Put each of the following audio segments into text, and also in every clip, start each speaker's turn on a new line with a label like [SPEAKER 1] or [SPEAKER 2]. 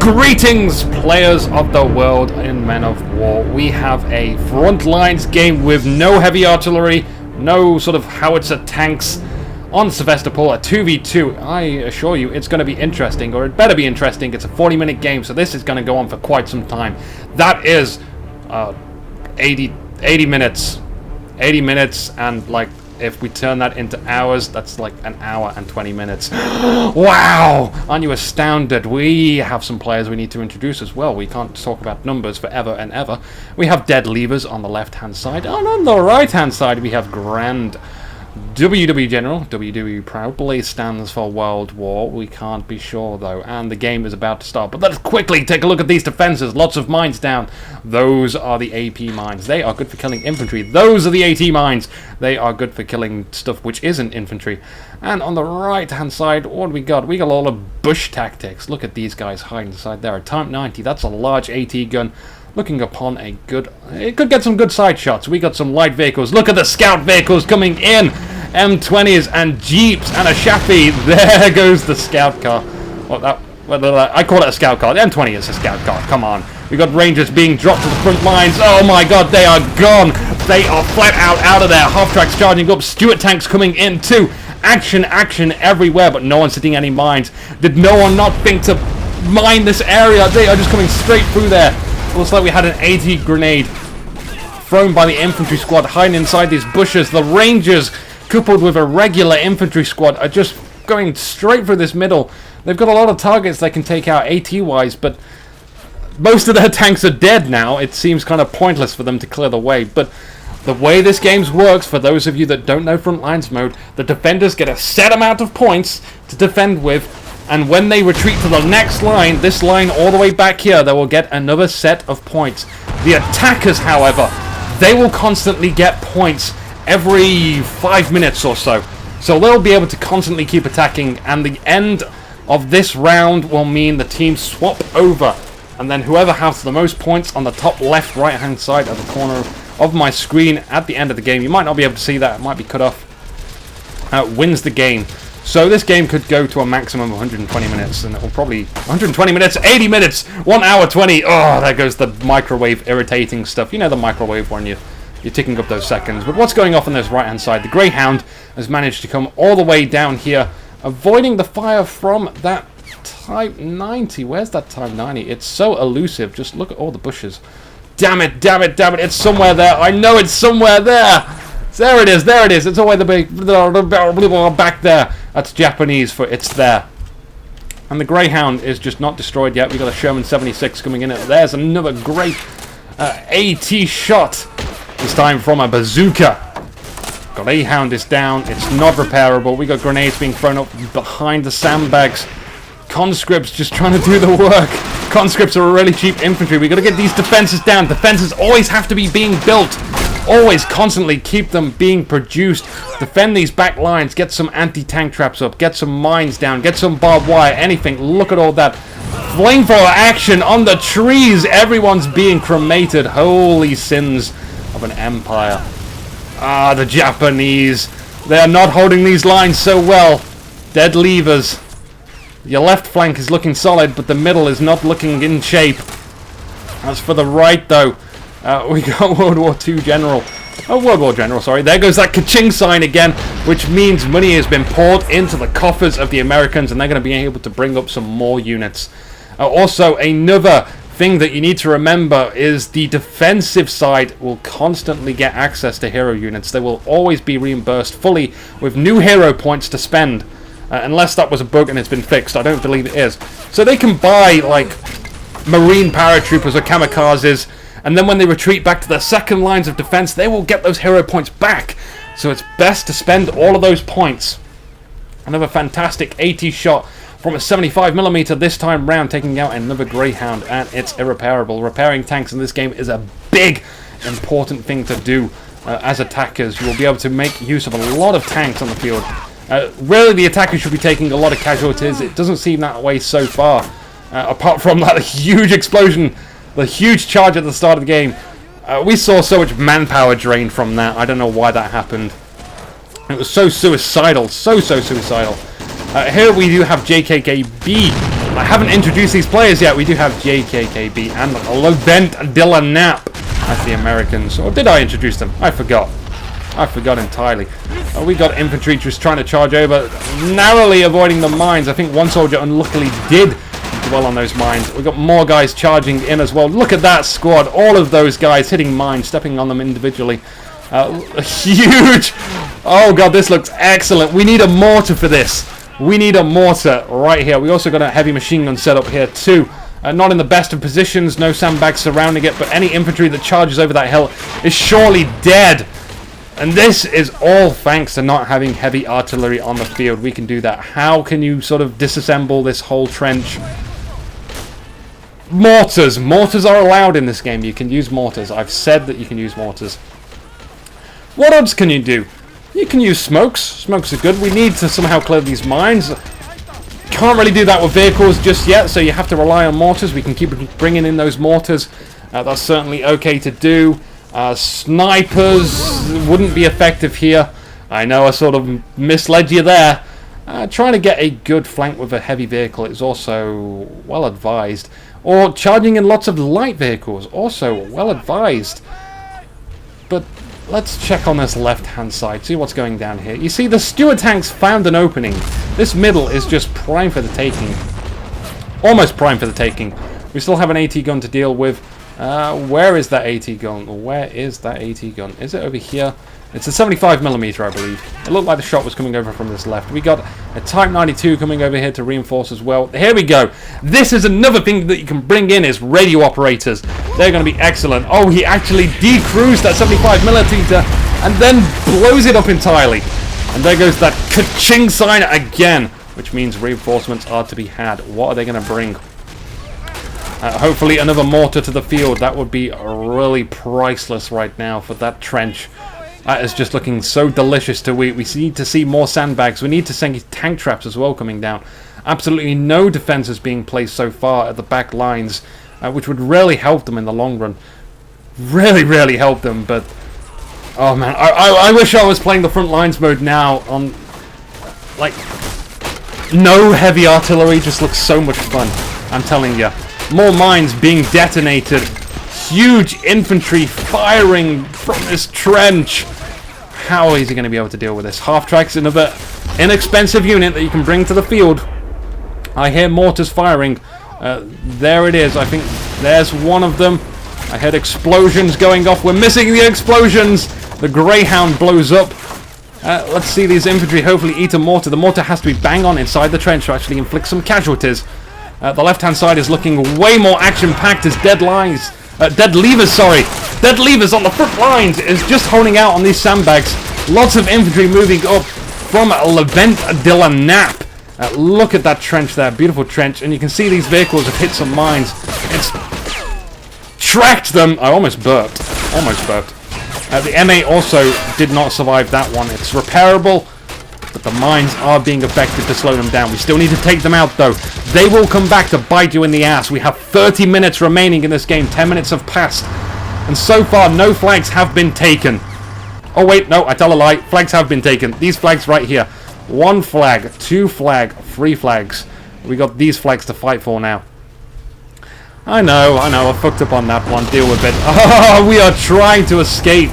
[SPEAKER 1] Greetings, players of the world in Men of War. We have a Frontlines game with no heavy artillery, no sort of howitzer tanks on Sevastopol, a 2v2. I assure you it's going to be interesting, or it better be interesting. It's a 40-minute game, so this is going to go on for quite some time. That is 80 minutes. 80 minutes, and like, if we turn that into hours, that's like an hour and 20 minutes. Wow! Aren't you astounded? We have some players we need to introduce as well. We can't talk about numbers forever and ever. We have Dead Levers on the left-hand side, and on the right-hand side we have Grand WW General. WW proudly stands for World War. We can't be sure though, and the game is about to start. But let's quickly take a look at these defenses. Lots of mines down. Those are the AP mines. They are good for killing infantry. Those are the AT mines. They are good for killing stuff which isn't infantry. And on the right hand side, what do we got? We got all of bush tactics. Look at these guys hiding inside there. A Type 90, that's a large AT gun. Looking upon a good... It could get some good side shots. We got some light vehicles. Look at the scout vehicles coming in. M20s and Jeeps and a Shafi. There goes the scout car. I call it a scout car. The M20 is a scout car. Come on. We got Rangers being dropped to the front lines. Oh my god, they are gone. They are flat out of there. Half-tracks charging up. Stuart tanks coming in too. Action everywhere, but no one's hitting any mines. Did no one not think to mine this area? They are just coming straight through there. Looks like we had an 80 grenade thrown by the infantry squad hiding inside these bushes. The Rangers, coupled with a regular infantry squad, are just going straight for this middle. They've got a lot of targets they can take out AT-wise, but most of their tanks are dead now. It seems kind of pointless for them to clear the way. But the way this game works, for those of you that don't know Frontlines mode, the defenders get a set amount of points to defend with. And when they retreat to the next line, this line all the way back here, they will get another set of points. The attackers, however, they will constantly get points every 5 minutes or so. So they'll be able to constantly keep attacking, and the end of this round will mean the teams swap over. And then whoever has the most points on the top left, right-hand side at the corner of my screen at the end of the game, you might not be able to see that, it might be cut off, wins the game. So this game could go to a maximum of 120 minutes, and it will probably... 120 minutes, 80 minutes, 1 hour 20. Oh, there goes the microwave irritating stuff. You know the microwave when you're ticking up those seconds. But what's going off on this right-hand side? The Greyhound has managed to come all the way down here, avoiding the fire from that Type 90. Where's that Type 90? It's so elusive. Just look at all the bushes. Damn it. It's somewhere there. I know it's somewhere there. There it is. It's all the way back there. That's Japanese for it's there. And the Greyhound is just not destroyed yet. We've got a Sherman 76 coming in. There's another great AT shot. This time from a bazooka. Greyhound is down. It's not repairable. We got grenades being thrown up behind the sandbags. Conscripts just trying to do the work. Conscripts are a really cheap infantry. We got to get these defenses down. Defenses always have to be being built. Always constantly keep them being produced. Defend these back lines. Get some anti-tank traps up. Get some mines down. Get some barbed wire. Anything. Look at all that. Flamethrower action on the trees. Everyone's being cremated. Holy sins of an empire. Ah, the Japanese. They're not holding these lines so well. Dead levers. Your left flank is looking solid, but the middle is not looking in shape. As for the right, though, we got World War General, sorry. There goes that ka-ching sign again, which means money has been poured into the coffers of the Americans, and they're going to be able to bring up some more units. Also, another thing that you need to remember is the defensive side will constantly get access to hero units. They will always be reimbursed fully with new hero points to spend. Unless that was a bug and it's been fixed. I don't believe it is. So they can buy, like, marine paratroopers or kamikazes, and then when they retreat back to their second lines of defense, they will get those hero points back. So it's best to spend all of those points. Another fantastic AT shot from a 75mm this time round, taking out another Greyhound, and it's irreparable. Repairing tanks in this game is a big, important thing to do as attackers. You will be able to make use of a lot of tanks on the field. Really, the attackers should be taking a lot of casualties. It doesn't seem that way so far. Apart from that huge explosion, the huge charge at the start of the game. We saw so much manpower drain from that. I don't know why that happened. It was so suicidal. So suicidal. Here we do have JKKB I haven't introduced these players yet. We do have JKKB and Levent de la Nap as the Americans. Or did I introduce them? I forgot. I forgot entirely. We got infantry just trying to charge over, narrowly avoiding the mines. I think one soldier unluckily did dwell on those mines. We've got more guys charging in as well. Look at that squad. All of those guys hitting mines, stepping on them individually. Huge. Oh god, this looks excellent. We need a mortar for this. We need a mortar right here. We also got a heavy machine gun set up here too. Not in the best of positions, no sandbags surrounding it, but any infantry that charges over that hill is surely dead. And this is all thanks to not having heavy artillery on the field. We can do that. How can you sort of disassemble this whole trench? Mortars. Mortars are allowed in this game. You can use mortars. I've said that you can use mortars. What else can you do? You can use smokes. Smokes are good. We need to somehow clear these mines. Can't really do that with vehicles just yet, so you have to rely on mortars. We can keep bringing in those mortars. That's certainly okay to do. Snipers wouldn't be effective here. I know I sort of misled you there. Trying to get a good flank with a heavy vehicle is also well advised. Or charging in lots of light vehicles, also well advised. But let's check on this left-hand side, see what's going down here. You see, the Stuart tanks found an opening. This middle is just prime for the taking. Almost prime for the taking. We still have an AT gun to deal with. Where is that AT gun? Where is that AT gun? Is it over here? It's a 75mm, I believe. It looked like the shot was coming over from this left. We got a Type 92 coming over here to reinforce as well. Here we go. This is another thing that you can bring in is radio operators. They're going to be excellent. Oh, he actually decruised that 75mm and then blows it up entirely. And there goes that ka-ching sign again, which means reinforcements are to be had. What are they going to bring? Hopefully another mortar to the field. That would be really priceless right now for that trench. That is just looking so delicious to eat. We need to see more sandbags. We need to see tank traps as well coming down. Absolutely no defenses being placed so far at the back lines, which would really help them in the long run. Really help them, but... oh man, I wish I was playing the Frontlines mode now on... like... no heavy artillery just looks so much fun. I'm telling you. More mines being detonated. Huge infantry firing from this trench. How is he going to be able to deal with this? Half-track's another inexpensive unit that you can bring to the field. I hear mortars firing. There it is. I think there's one of them. I heard explosions going off. We're missing the explosions. The Greyhound blows up. Let's see these infantry hopefully eat a mortar. The mortar has to be bang on inside the trench to actually inflict some casualties. The left-hand side is looking way more action-packed as dead levers, sorry. Dead levers on the front lines is just holding out on these sandbags. Lots of infantry moving up from Levent de la Nap. Look at that trench there, beautiful trench. And you can see these vehicles have hit some mines. It's tracked them. I almost burped. The MA also did not survive that one. It's repairable, but the mines are being effective to slow them down. We still need to take them out though. They will come back to bite you in the ass. We have 30 minutes remaining in this game. 10 minutes have passed. And so far, no flags have been taken. Oh wait, no, I tell a lie. Flags have been taken. These flags right here. 1 flag, 2 flag, 3 flags. We got these flags to fight for now. I know, I fucked up on that one. Deal with it. Oh, we are trying to escape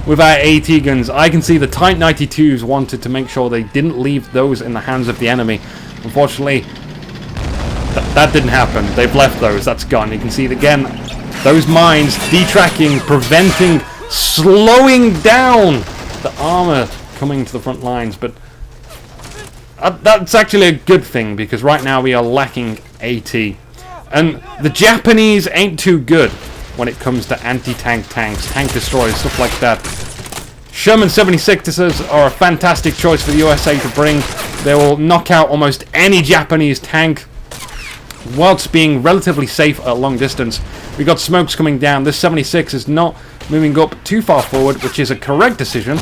[SPEAKER 1] with our AT guns. I can see the Type 92s wanted to make sure they didn't leave those in the hands of the enemy. Unfortunately, that didn't happen. They've left those. That's gone. You can see it again. Those mines detracking, preventing, slowing down the armor coming to the front lines. But that's actually a good thing because right now we are lacking AT. And the Japanese ain't too good when it comes to anti-tank tanks, tank destroyers, stuff like that. Sherman 76ers are a fantastic choice for the USA to bring. They will knock out almost any Japanese tank whilst being relatively safe at long distance. We got smokes coming down. This 76 is not moving up too far forward, which is a correct decision.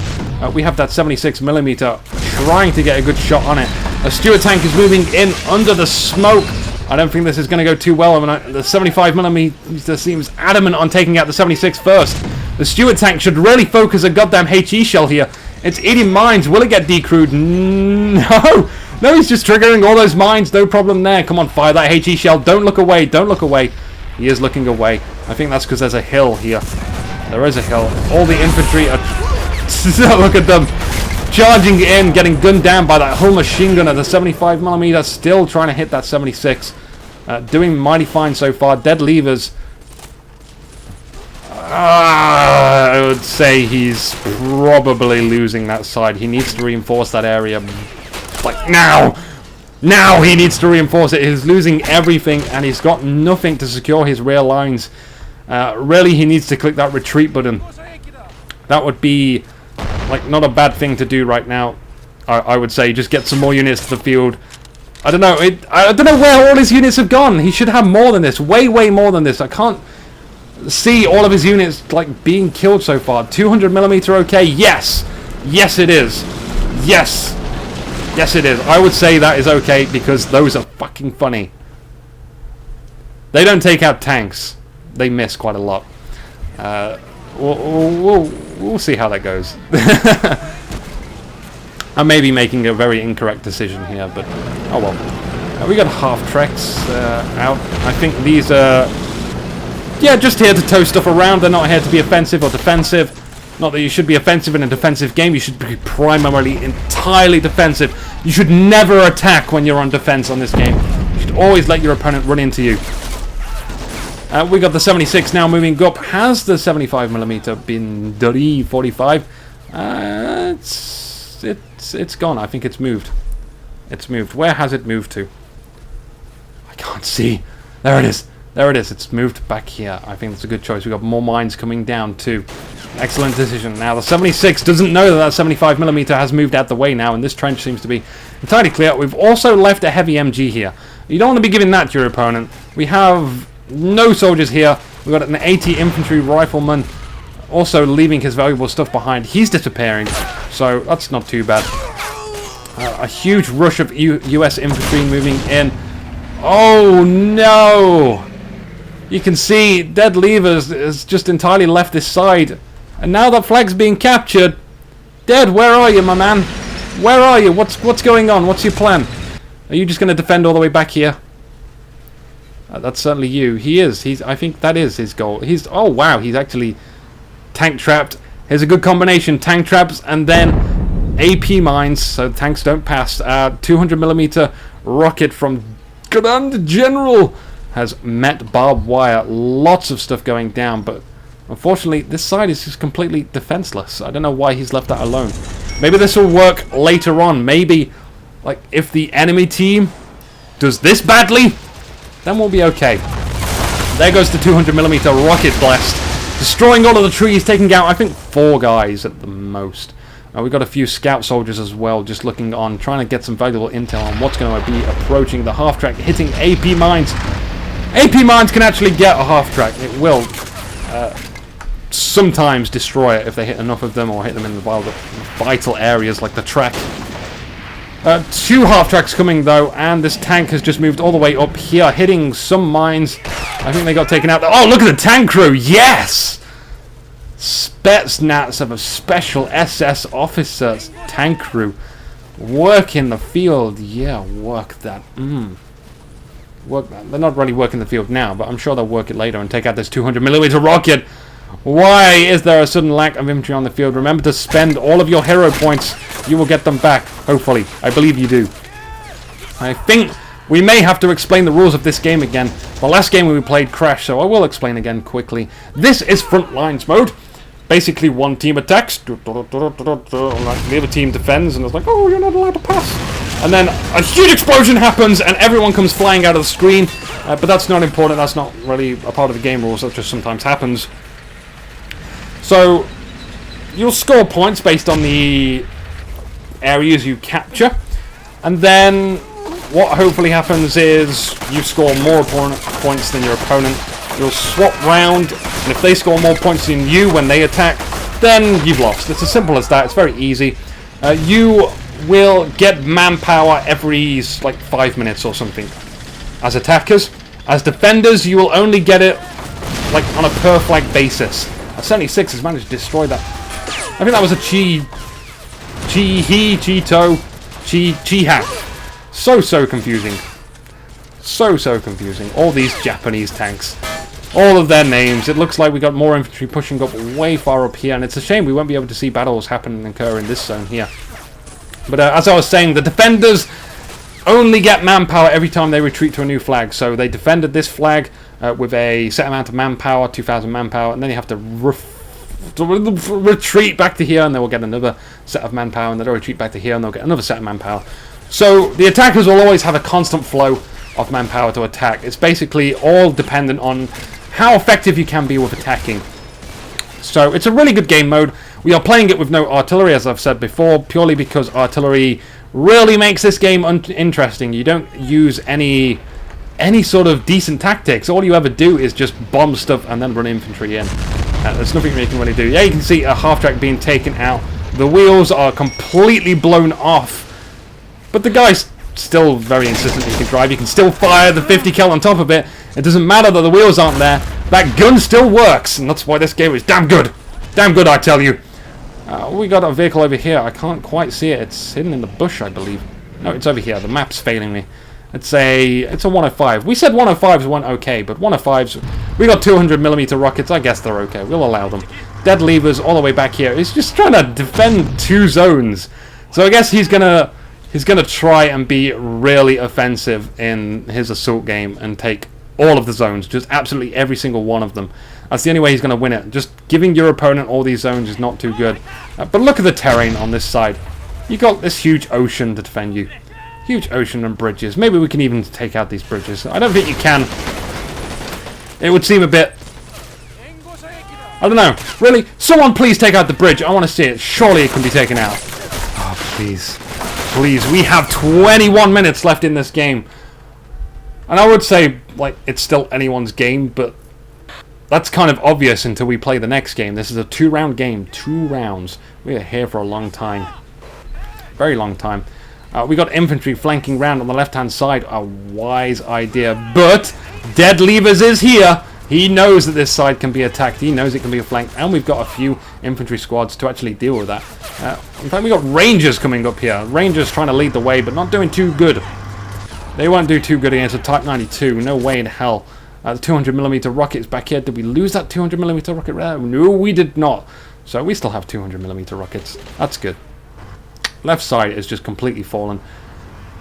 [SPEAKER 1] We have that 76mm trying to get a good shot on it. A Stuart tank is moving in under the smoke. I don't think this is going to go too well. I mean, the 75mm seems adamant on taking out the 76 first. The Stuart tank should really focus a goddamn HE shell here. It's eating mines. Will it get decrewed? No! No, he's just triggering all those mines. No problem there. Come on, fire that HE shell. Don't look away. Don't look away. He is looking away. I think that's because there's a hill here. There is a hill. All the infantry are... Look at them. Charging in, getting gunned down by that whole machine gunner. The 75mm still trying to hit that 76. Doing mighty fine so far. Dead levers. I would say he's probably losing that side. He needs to reinforce that area. Like now! Now he needs to reinforce it. He's losing everything and he's got nothing to secure his rear lines. Really, he needs to click that retreat button. That would be like not a bad thing to do right now. I would say just get some more units to the field. I don't know. I don't know where all his units have gone. He should have more than this. Way more than this. I can't see all of his units like being killed so far. 200mm okay? Yes. Yes it is. Yes. Yes it is. I would say that is okay because those are fucking funny. They don't take out tanks. They miss quite a lot. We'll see how that goes. I may be making a very incorrect decision here, but oh well. We got half treks out. I think these are just here to tow stuff around. They're not here to be offensive or defensive. Not that you should be offensive in a defensive game. You should be primarily entirely defensive. You should never attack when you're on defense on this game. You should always let your opponent run into you. We got the 76 now moving up. Has the 75mm been dirty 45? It's gone. I think it's moved. It's moved. Where has it moved to? I can't see. There it is. There it is. It's moved back here. I think that's a good choice. We've got more mines coming down too. Excellent decision. Now the 76 doesn't know that 75mm has moved out the way now, and this trench seems to be entirely clear. We've also left a heavy MG here. You don't want to be giving that to your opponent. We have no soldiers here. We've got an 80 infantry rifleman also leaving his valuable stuff behind. He's disappearing, so that's not too bad. A huge rush of US infantry moving in. Oh no! You can see Dead Levers has just entirely left this side. And now that flag's being captured. Dead, where are you, my man? Where are you? What's going on? What's your plan? Are you just going to defend all the way back here? That's certainly you. He is. I think that is his goal. Oh wow, he's actually tank trapped. Here's a good combination. Tank traps and then AP mines, so tanks don't pass. 200mm rocket from Command General has met barbed wire. Lots of stuff going down, but unfortunately this side is just completely defenseless. I don't know why he's left that alone. Maybe this will work later on. Maybe like if the enemy team does this badly, then we'll be okay. There goes the 200mm rocket blast, destroying all of the trees, taking out I think 4 guys at the most. We've got a few scout soldiers as well, just looking on, trying to get some valuable intel on what's going to be approaching the half track, hitting AP mines. AP mines can actually get a half track. It will sometimes destroy it if they hit enough of them or hit them in the vital areas like the track. 2 half tracks coming though, and this tank has just moved all the way up here, hitting some mines. I think they got taken out. Oh, look at the tank crew! Yes! Spetsnaz of a special SS officers tank crew. Work in the field. Yeah, work that. Work that. They're not really working the field now, but I'm sure they'll work it later and take out this 200mm rocket. Why is there a sudden lack of infantry on the field? Remember to spend all of your hero points. You will get them back, hopefully. I believe you do. I think we may have to explain the rules of this game again. The last game we played crashed, so I will explain again quickly. This is Frontlines mode. Basically, one team attacks, the other team defends, and it's like, oh, you're not allowed to pass. And then a huge explosion happens, and everyone comes flying out of the screen. But that's not important. That's not really a part of the game rules. That just sometimes happens. So you'll score points based on the areas you capture, and then what hopefully happens is you score more points than your opponent. You'll swap round, and if they score more points than you when they attack, then you've lost. It's as simple as that. It's very easy. You will get manpower every like 5 minutes or something as attackers. As defenders, you will only get it like on a per flag basis. 76 has managed to destroy that. I think that was a Cheeto, Chi-Ha. So confusing. So confusing. All these Japanese tanks. All of their names. It looks like we got more infantry pushing up way far up here, and it's a shame we won't be able to see battles happen and occur in this zone here. But as I was saying, the defenders only get manpower every time they retreat to a new flag. So they defended this flag with a set amount of manpower, 2,000 manpower, and then you have to retreat back to here, and they will get another set of manpower, and they'll retreat back to here, and they'll get another set of manpower. So the attackers will always have a constant flow of manpower to attack. It's basically all dependent on how effective you can be with attacking. So it's a really good game mode. We are playing it with no artillery, as I've said before, purely because artillery really makes this game interesting. You don't use any sort of decent tactics. All you ever do is just bomb stuff and then run infantry in. There's nothing you can really do. Yeah, you can see a half-track being taken out. The wheels are completely blown off. But the guy's still very insistent he can drive. You can still fire the 50 cal on top of it. It doesn't matter that the wheels aren't there. That gun still works, and that's why this game is damn good. Damn good, I tell you. We got a vehicle over here. I can't quite see it. It's hidden in the bush, I believe. No, it's over here. The map's failing me. It's a 105. We said 105s weren't okay, but 105s... We got 200mm rockets. I guess they're okay. We'll allow them. Dead levers all the way back here. He's just trying to defend 2 zones. So I guess he's gonna try and be really offensive in his assault game and take all of the zones. Just absolutely every single one of them. That's the only way he's going to win it. Just giving your opponent all these zones is not too good. But look at the terrain on this side. You got this huge ocean to defend you. Huge ocean and bridges. Maybe we can even take out these bridges. I don't think you can. It would seem a bit... I don't know. Really? Someone please take out the bridge. I want to see it. Surely it can be taken out. Oh, please. Please. We have 21 minutes left in this game. And I would say, like, it's still anyone's game, but... That's kind of obvious until we play the next game. This is a 2-round game. 2 rounds. We are here for a long time. Very long time. We got infantry flanking round on the left-hand side. A wise idea. But Dead Levers is here. He knows that this side can be attacked. He knows it can be flanked. And we've got a few infantry squads to actually deal with that. In fact, we got Rangers coming up here. Rangers trying to lead the way, but not doing too good. They won't do too good against a Type 92. No way in hell. The 200mm rockets back here. Did we lose that 200mm rocket? No, we did not. So we still have 200mm rockets. That's good. Left side is just completely fallen,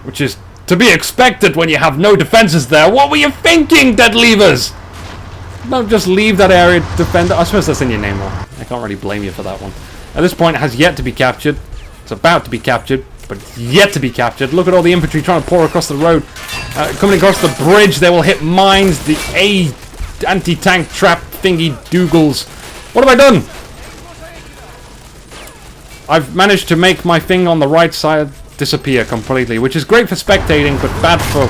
[SPEAKER 1] which is to be expected when you have no defenses there. What were you thinking, Dead Levers? Don't just leave that area to defend. I suppose that's in your name, though. I can't really blame you for that one. At this point, it has yet to be captured. It's about to be captured, but it's yet to be captured. Look at all the infantry trying to pour across the road. Coming across the bridge, they will hit mines. The anti-tank trap thingy doogles. What have I done? I've managed to make my thing on the right side disappear completely, which is great for spectating, but bad for...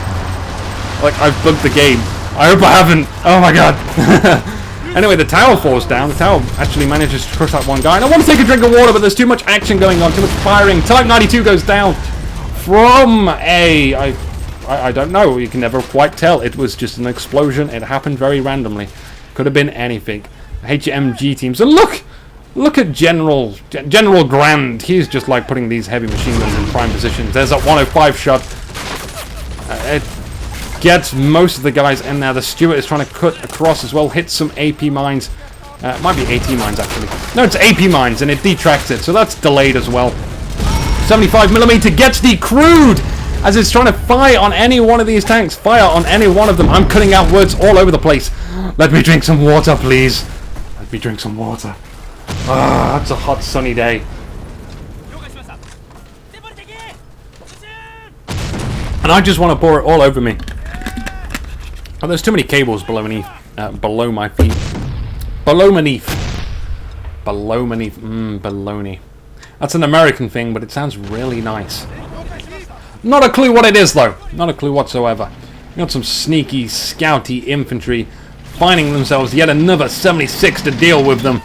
[SPEAKER 1] Like, I've bugged the game. I hope I haven't. Oh my god. Anyway, the tower falls down. The tower actually manages to crush that one guy. And I want to take a drink of water, but there's too much action going on, too much firing. Type 92 goes down from a... I don't know. You can never quite tell. It was just an explosion. It happened very randomly. Could have been anything. HMG teams. And look at General Grand. He's just like putting these heavy machine guns in prime positions. There's that 105 shot. It gets most of the guys in there. The Stuart is trying to cut across as well. Hits some AP mines. It might be AT mines actually. No, it's AP mines and it detracts it. So that's delayed as well. 75mm gets decrewed as it's trying to fire on any one of these tanks. Fire on any one of them. I'm cutting out words all over the place. Let me drink some water, please. Let me drink some water. Ah, that's a hot sunny day. And I just want to pour it all over me. Oh, there's too many cables below my feet. Below beneath. Baloney. That's an American thing, but it sounds really nice. Not a clue what it is, though. Not a clue whatsoever. We got some sneaky, scouty infantry finding themselves yet another 76 to deal with them.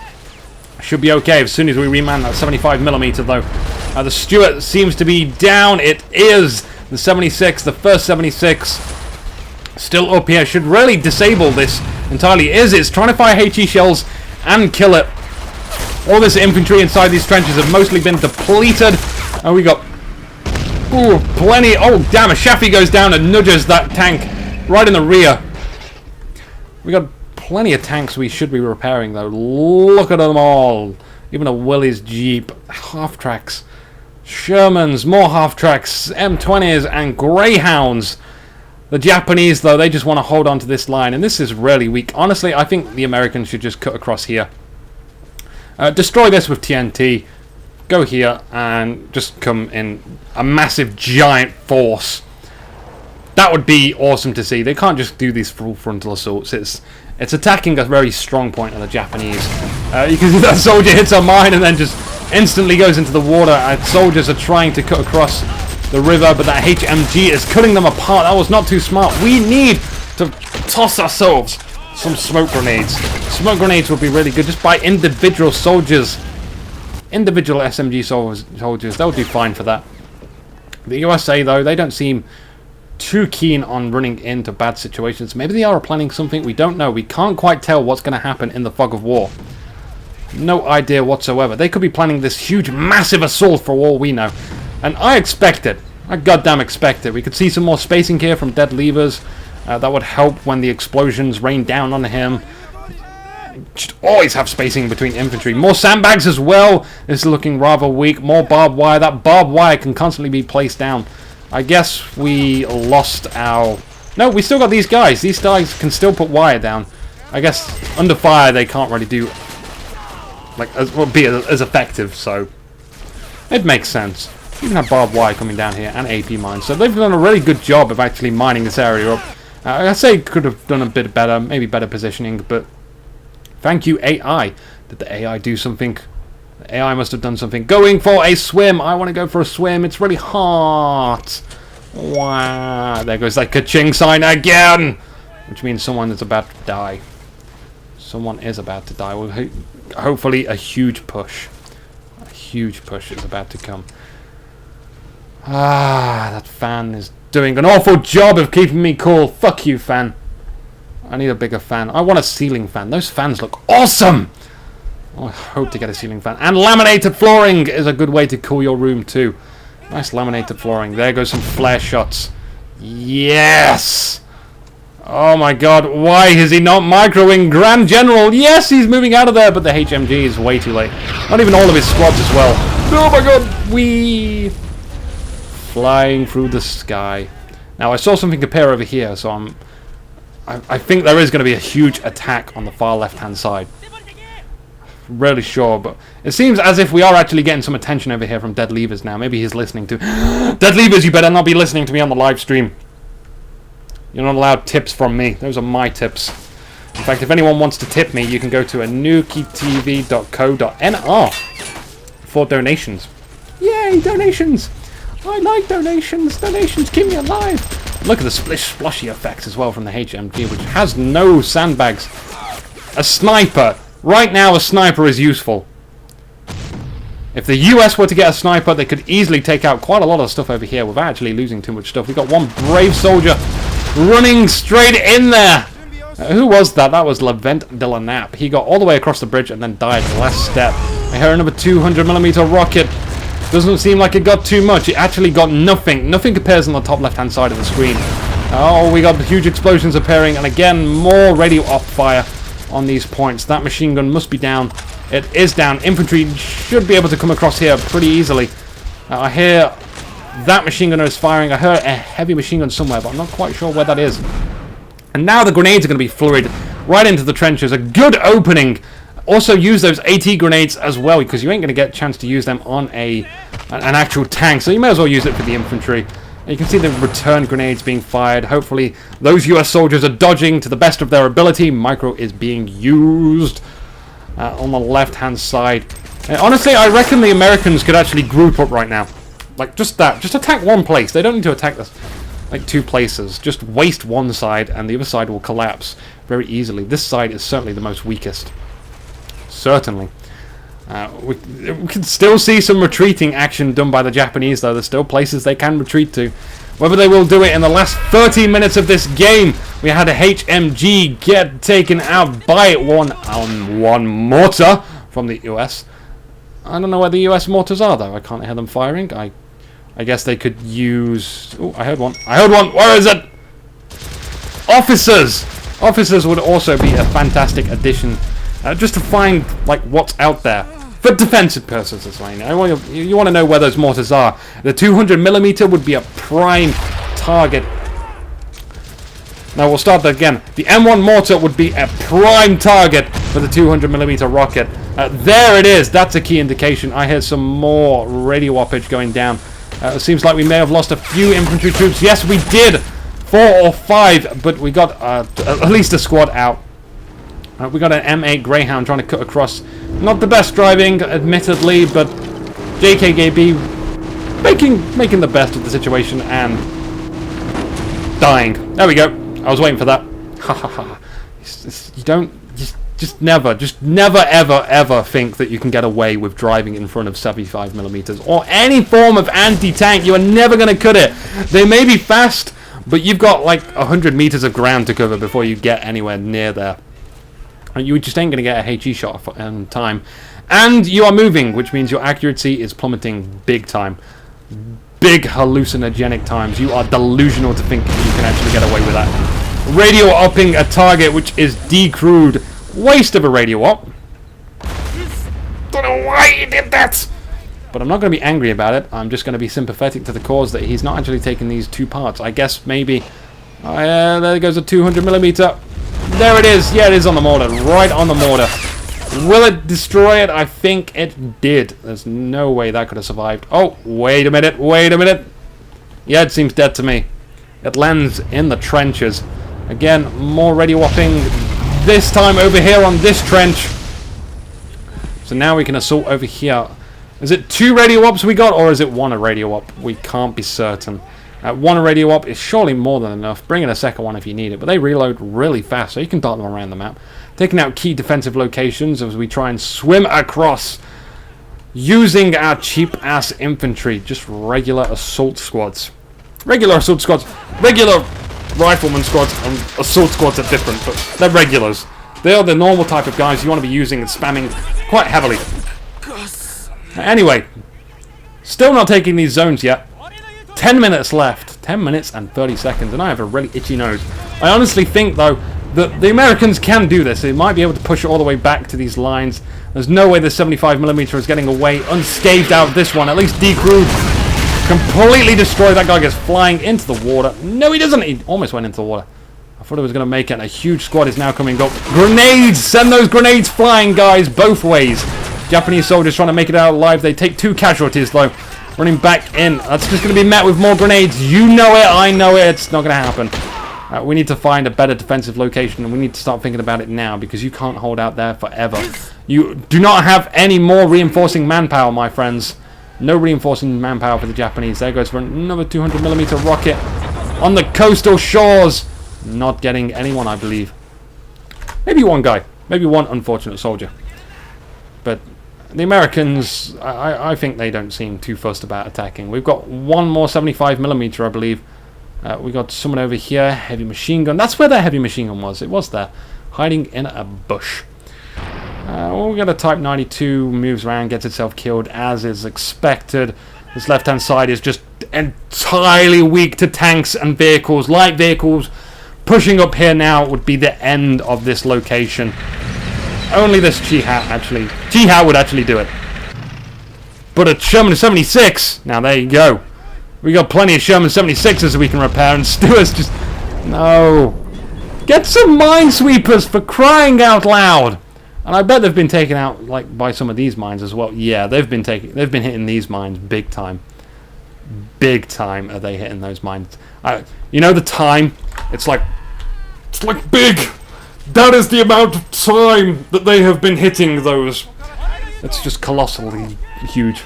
[SPEAKER 1] Should be okay as soon as we reman that 75mm, though. The Stuart seems to be down. It is the 76, the first 76. Still up here. Should really disable this entirely. It's trying to fire HE shells and kill it. All this infantry inside these trenches have mostly been depleted. And we got Ooh, plenty. Oh, damn, a Shafi goes down and nudges that tank right in the rear. We got plenty of tanks we should be repairing, though. Look at them all. Even a Willys Jeep. Half-tracks. Shermans, more half-tracks. M20s and Greyhounds. The Japanese, though, they just want to hold on to this line, and this is really weak. Honestly, I think the Americans should just cut across here. Destroy this with TNT. Go here and just come in a massive, giant force. That would be awesome to see. They can't just do these full frontal assaults. It's attacking a very strong point of the Japanese. You can see that soldier hits a mine and then just instantly goes into the water. Soldiers are trying to cut across the river, but that HMG is cutting them apart. That was not too smart. We need to toss ourselves some smoke grenades. Smoke grenades would be really good just by individual soldiers. Individual SMG soldiers, they'll do fine for that. The USA, though, they don't seem too keen on running into bad situations. Maybe they are planning something, we don't know. We can't quite tell what's going to happen in the fog of war. No idea whatsoever. They could be planning this huge, massive assault for all we know. And I expect it. I goddamn expect it. We could see some more spacing here from dead levers. That would help when the explosions rain down on him. Should always have spacing between infantry. More sandbags as well. This is looking rather weak. More barbed wire. That barbed wire can constantly be placed down. I guess we lost our... No, we still got these guys. These guys can still put wire down. I guess under fire they can't really do... like, be as effective, so... it makes sense. We even have barbed wire coming down here and AP mines. So they've done a really good job of actually mining this area up. I say could have done a bit better, maybe better positioning, but thank you AI. Did the AI do something? The AI must have done something. Going for a swim. I want to go for a swim. It's really hot. Wow. There goes that ka-ching sign again, which means someone is about to die. Someone is about to die. Well, hopefully a huge push. A huge push is about to come. Ah, that fan is doing an awful job of keeping me cool. Fuck you, fan. I need a bigger fan. I want a ceiling fan. Those fans look awesome. Oh, I hope to get a ceiling fan. And laminated flooring is a good way to cool your room too. Nice laminated flooring. There goes some flare shots. Yes. Oh my god. Why is he not microing Grand General? Yes, he's moving out of there, but the HMG is way too late. Not even all of his squads as well. Oh my god. We... flying through the sky. Now I saw something appear over here, so I think there is going to be a huge attack on the far left hand side. Really sure, but it seems as if we are actually getting some attention over here from Dead Levers now. Maybe he's listening to... Dead Levers, you better not be listening to me on the live stream. You're not allowed tips from me. Those are my tips. In fact, if anyone wants to tip me, you can go to anukitv.co.nr for donations. Yay, donations! I like donations. Donations keep me alive. Look at the splashy effects as well from the HMG, which has no sandbags. A sniper. Right now, a sniper is useful. If the US were to get a sniper, they could easily take out quite a lot of stuff over here without actually losing too much stuff. We've got one brave soldier running straight in there. Who was that? That was Levent de la Nappe. He got all the way across the bridge and then died at the last step. I heard another 200mm rocket. Doesn't seem like it got too much. It actually got nothing. Nothing appears on the top left-hand side of the screen. Oh, we got huge explosions appearing, and again, more radio op fire on these points. That machine gun must be down. It is down. Infantry should be able to come across here pretty easily. I hear that machine gunner is firing. I heard a heavy machine gun somewhere, but I'm not quite sure where that is. And now the grenades are going to be flurried right into the trenches. A good opening. Also use those AT grenades as well, because you ain't going to get a chance to use them on an actual tank, so you may as well use it for the infantry. And you can see the return grenades being fired. Hopefully those US soldiers are dodging to the best of their ability. Micro is being used on the left hand side. And honestly, I reckon the Americans could actually group up right now. Like just that. Just attack one place. They don't need to attack this like two places. Just waste one side and the other side will collapse very easily. This side is certainly the most weakest. Certainly. We can still see some retreating action done by the Japanese, though. There's still places they can retreat to. Whether they will do it in the last 30 minutes of this game, we had a HMG get taken out by one mortar from the US. I don't know where the US mortars are, though. I can't hear them firing. I I guess they could use... Oh, I heard one. I heard one! Where is it? Officers! Officers would also be a fantastic addition. Just to find, like, what's out there. For defensive purposes, I know. You want to know where those mortars are. The 200mm would be a prime target. Now we'll start that again. The M1 mortar would be a prime target for the 200mm rocket. There it is. That's a key indication. I hear some more radio whoppage going down. It seems like we may have lost a few infantry troops. Yes, we did. 4 or 5, but we got at least a squad out. We got an M8 Greyhound trying to cut across. Not the best driving, admittedly, but JKGB making the best of the situation and dying. There we go. I was waiting for that. Ha ha ha. You don't just never ever think that you can get away with driving in front of 75mm or any form of anti-tank. You are never going to cut it. They may be fast, but you've got like 100 meters of ground to cover before you get anywhere near there. And you just ain't going to get a HE shot in time. And you are moving, which means your accuracy is plummeting big time. Big hallucinogenic times. You are delusional to think you can actually get away with that. Radio upping a target which is decrewed. Waste of a radio up. Don't know why he did that. But I'm not going to be angry about it. I'm just going to be sympathetic to the cause that he's not actually taking these two parts. I guess maybe... there goes a 200mm. There it is. Yeah, it is on the mortar. Right on the mortar. Will it destroy it? I think it did. There's no way that could have survived. Oh, wait a minute. Wait a minute. Yeah, it seems dead to me. It lands in the trenches. Again, more radio whopping. This time over here on this trench. So now we can assault over here. Is it 2 radio whops we got, or is it 1 radio whop? We can't be certain. 1 radio whop is surely more than enough. Bring in a second one if you need it. But they reload really fast, so you can dart them around the map. Taking out key defensive locations as we try and swim across. Using our cheap-ass infantry. Just regular assault squads. Regular assault squads. Regular rifleman squads and assault squads are different, but they're regulars. They are the normal type of guys you want to be using and spamming quite heavily. Anyway. Still not taking these zones yet. 10 minutes left. 10 minutes and 30 seconds, and I have a really itchy nose. I honestly think, though, that the Americans can do this. They might be able to push it all the way back to these lines. There's no way the 75mm is getting away unscathed out of this one. At least decrewed. Completely destroyed. That guy gets flying into the water. No, he doesn't. He almost went into the water. I thought he was going to make it, and a huge squad is now coming up. Grenades! Send those grenades flying, guys, both ways. Japanese soldiers trying to make it out alive. They take 2 casualties, though. Running back in. That's just going to be met with more grenades. You know it. I know it. It's not going to happen. We need to find a better defensive location, and we need to start thinking about it now, because you can't hold out there forever. You do not have any more reinforcing manpower, my friends. No reinforcing manpower for the Japanese. There goes for another 200mm rocket on the coastal shores. Not getting anyone, I believe. Maybe one guy. Maybe one unfortunate soldier. But the Americans, I think they don't seem too fussed about attacking. We've got 1 more 75mm, I believe. We got someone over here, heavy machine gun. That's where their heavy machine gun was. It was there, hiding in a bush. We got a Type 92, moves around, gets itself killed as is expected. This left-hand side is just entirely weak to tanks and vehicles. Light vehicles pushing up here now would be the end of this location. Only this Chi-Hat would actually do it. But a Sherman 76, now there you go. We got plenty of Sherman 76s we can repair, and Stewart's just... No. Get some minesweepers, for crying out loud. And I bet they've been taken out like by some of these mines as well. Yeah, they've been hitting these mines big time. Big time are they hitting those mines. You know the time? It's like big. That is the amount of time that they have been hitting those. It's just colossally huge.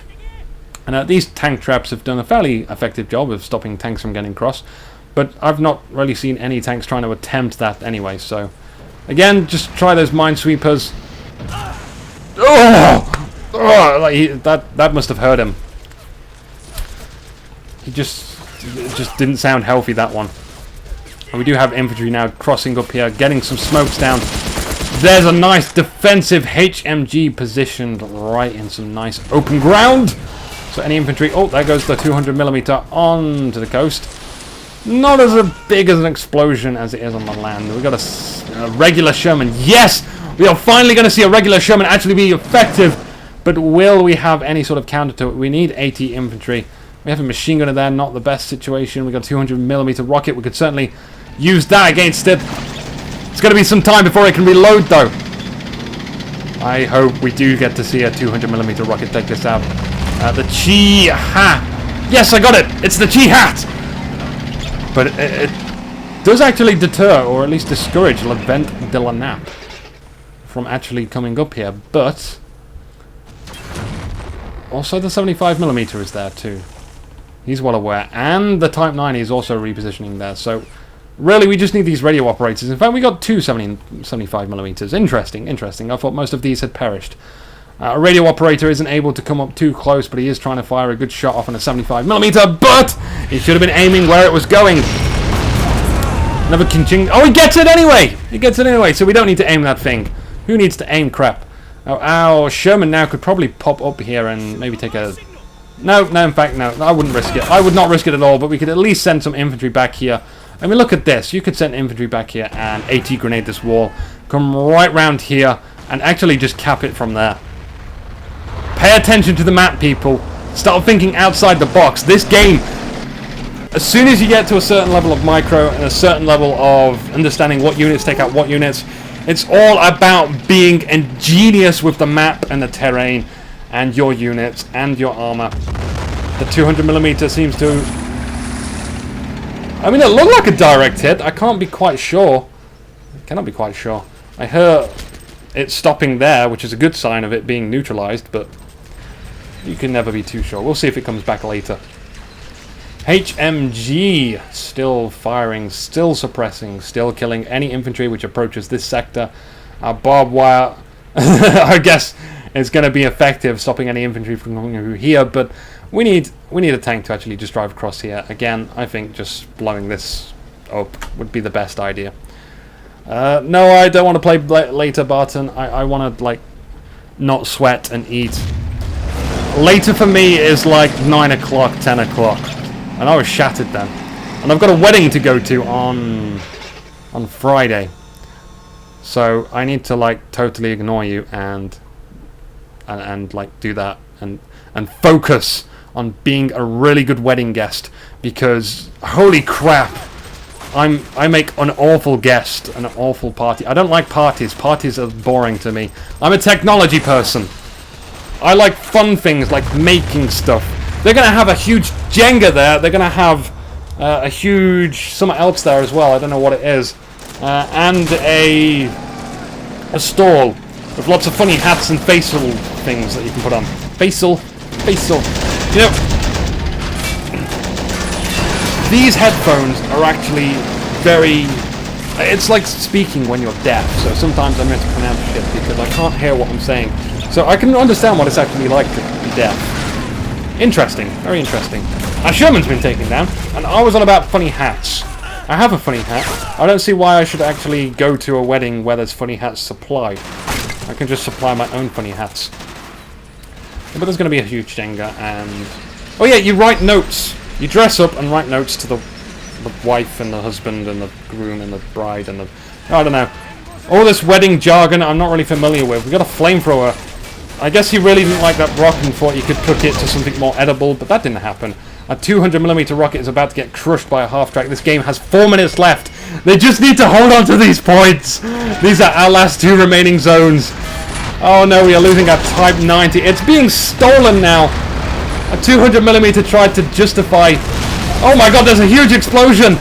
[SPEAKER 1] And these tank traps have done a fairly effective job of stopping tanks from getting across. But I've not really seen any tanks trying to attempt that anyway, so... Again, just try those minesweepers. Oh! Like that must have hurt him. It just didn't sound healthy, that one. And we do have infantry now crossing up here, getting some smokes down. There's a nice defensive HMG positioned right in some nice open ground. So any infantry... Oh, there goes the 200mm onto the coast. Not as big as an explosion as it is on the land. We've got a regular Sherman. Yes! We are finally going to see a regular Sherman actually be effective. But will we have any sort of counter to it? We need 80 infantry. We have a machine gunner there. Not the best situation. We've got a 200mm rocket. We could certainly use that against it. It's going to be some time before it can reload, though. I hope we do get to see a 200mm rocket take this out. The Chi Hat. Yes, I got it. It's the Chi Hat. But it does actually deter, or at least discourage, Levent de la Nappe from actually coming up here. But also the 75mm is there too. He's well aware. And the Type 90 is also repositioning there. So really, we just need these radio operators. In fact, we got two 75mm. Interesting. I thought most of these had perished. A radio operator isn't able to come up too close, but he is trying to fire a good shot off on a 75mm, but he should have been aiming where it was going. Another Kinching. Oh, he gets it anyway! So we don't need to aim that thing. Who needs to aim crap? Oh, our Sherman now could probably pop up here and maybe take a... No, in fact, no. I wouldn't risk it. I would not risk it at all, but we could at least send some infantry back here. I mean, look at this. You could send infantry back here and AT grenade this wall. Come right round here and actually just cap it from there. Pay attention to the map, people. Start thinking outside the box. This game, as soon as you get to a certain level of micro and a certain level of understanding what units take out what units, it's all about being ingenious with the map and the terrain and your units and your armor. The 200mm seems to... I mean, it looked like a direct hit. I can't be quite sure. I cannot be quite sure. I heard it stopping there, which is a good sign of it being neutralized, but you can never be too sure. We'll see if it comes back later. HMG still firing, still suppressing, still killing any infantry which approaches this sector. Barbed wire, I guess, is going to be effective, stopping any infantry from coming through here, but we need a tank to actually just drive across here. Again, I think just blowing this up would be the best idea. No, I don't want to play later, Barton. I want to, like, not sweat and eat. Later for me is like 9 o'clock, 10 o'clock. And I was shattered then. And I've got a wedding to go to on Friday. So I need to, like, totally ignore you and like do that and focus on being a really good wedding guest, because holy crap, I make an awful guest, an awful party. I don't like parties. Parties are boring to me. I'm a technology person. I like fun things, like making stuff. They're going to have a huge Jenga there. They're going to have a huge something else there as well. I don't know what it is. And a stall with lots of funny hats and facial things that you can put on. Facial. You know, these headphones are actually very... It's like speaking when you're deaf, so sometimes I meant to pronounce shit because I can't hear what I'm saying. So I can understand what it's actually like to be deaf. Interesting, very interesting. Our Sherman's been taken down, and I was on about funny hats. I have a funny hat. I don't see why I should actually go to a wedding where there's funny hats supplied. I can just supply my own funny hats. But there's going to be a huge Jenga, and... Oh yeah, you write notes. You dress up and write notes to the wife and the husband and the groom and the bride and the... I don't know. All this wedding jargon I'm not really familiar with. We got a flamethrower. I guess he really didn't like that rock and thought you could cook it to something more edible, but that didn't happen. A 200mm rocket is about to get crushed by a half-track. This game has 4 minutes left. They just need to hold on to these points. These are our last 2 remaining zones. Oh no, we are losing our Type 90. It's being stolen now. A 200mm tried to justify... Oh my god, there's a huge explosion!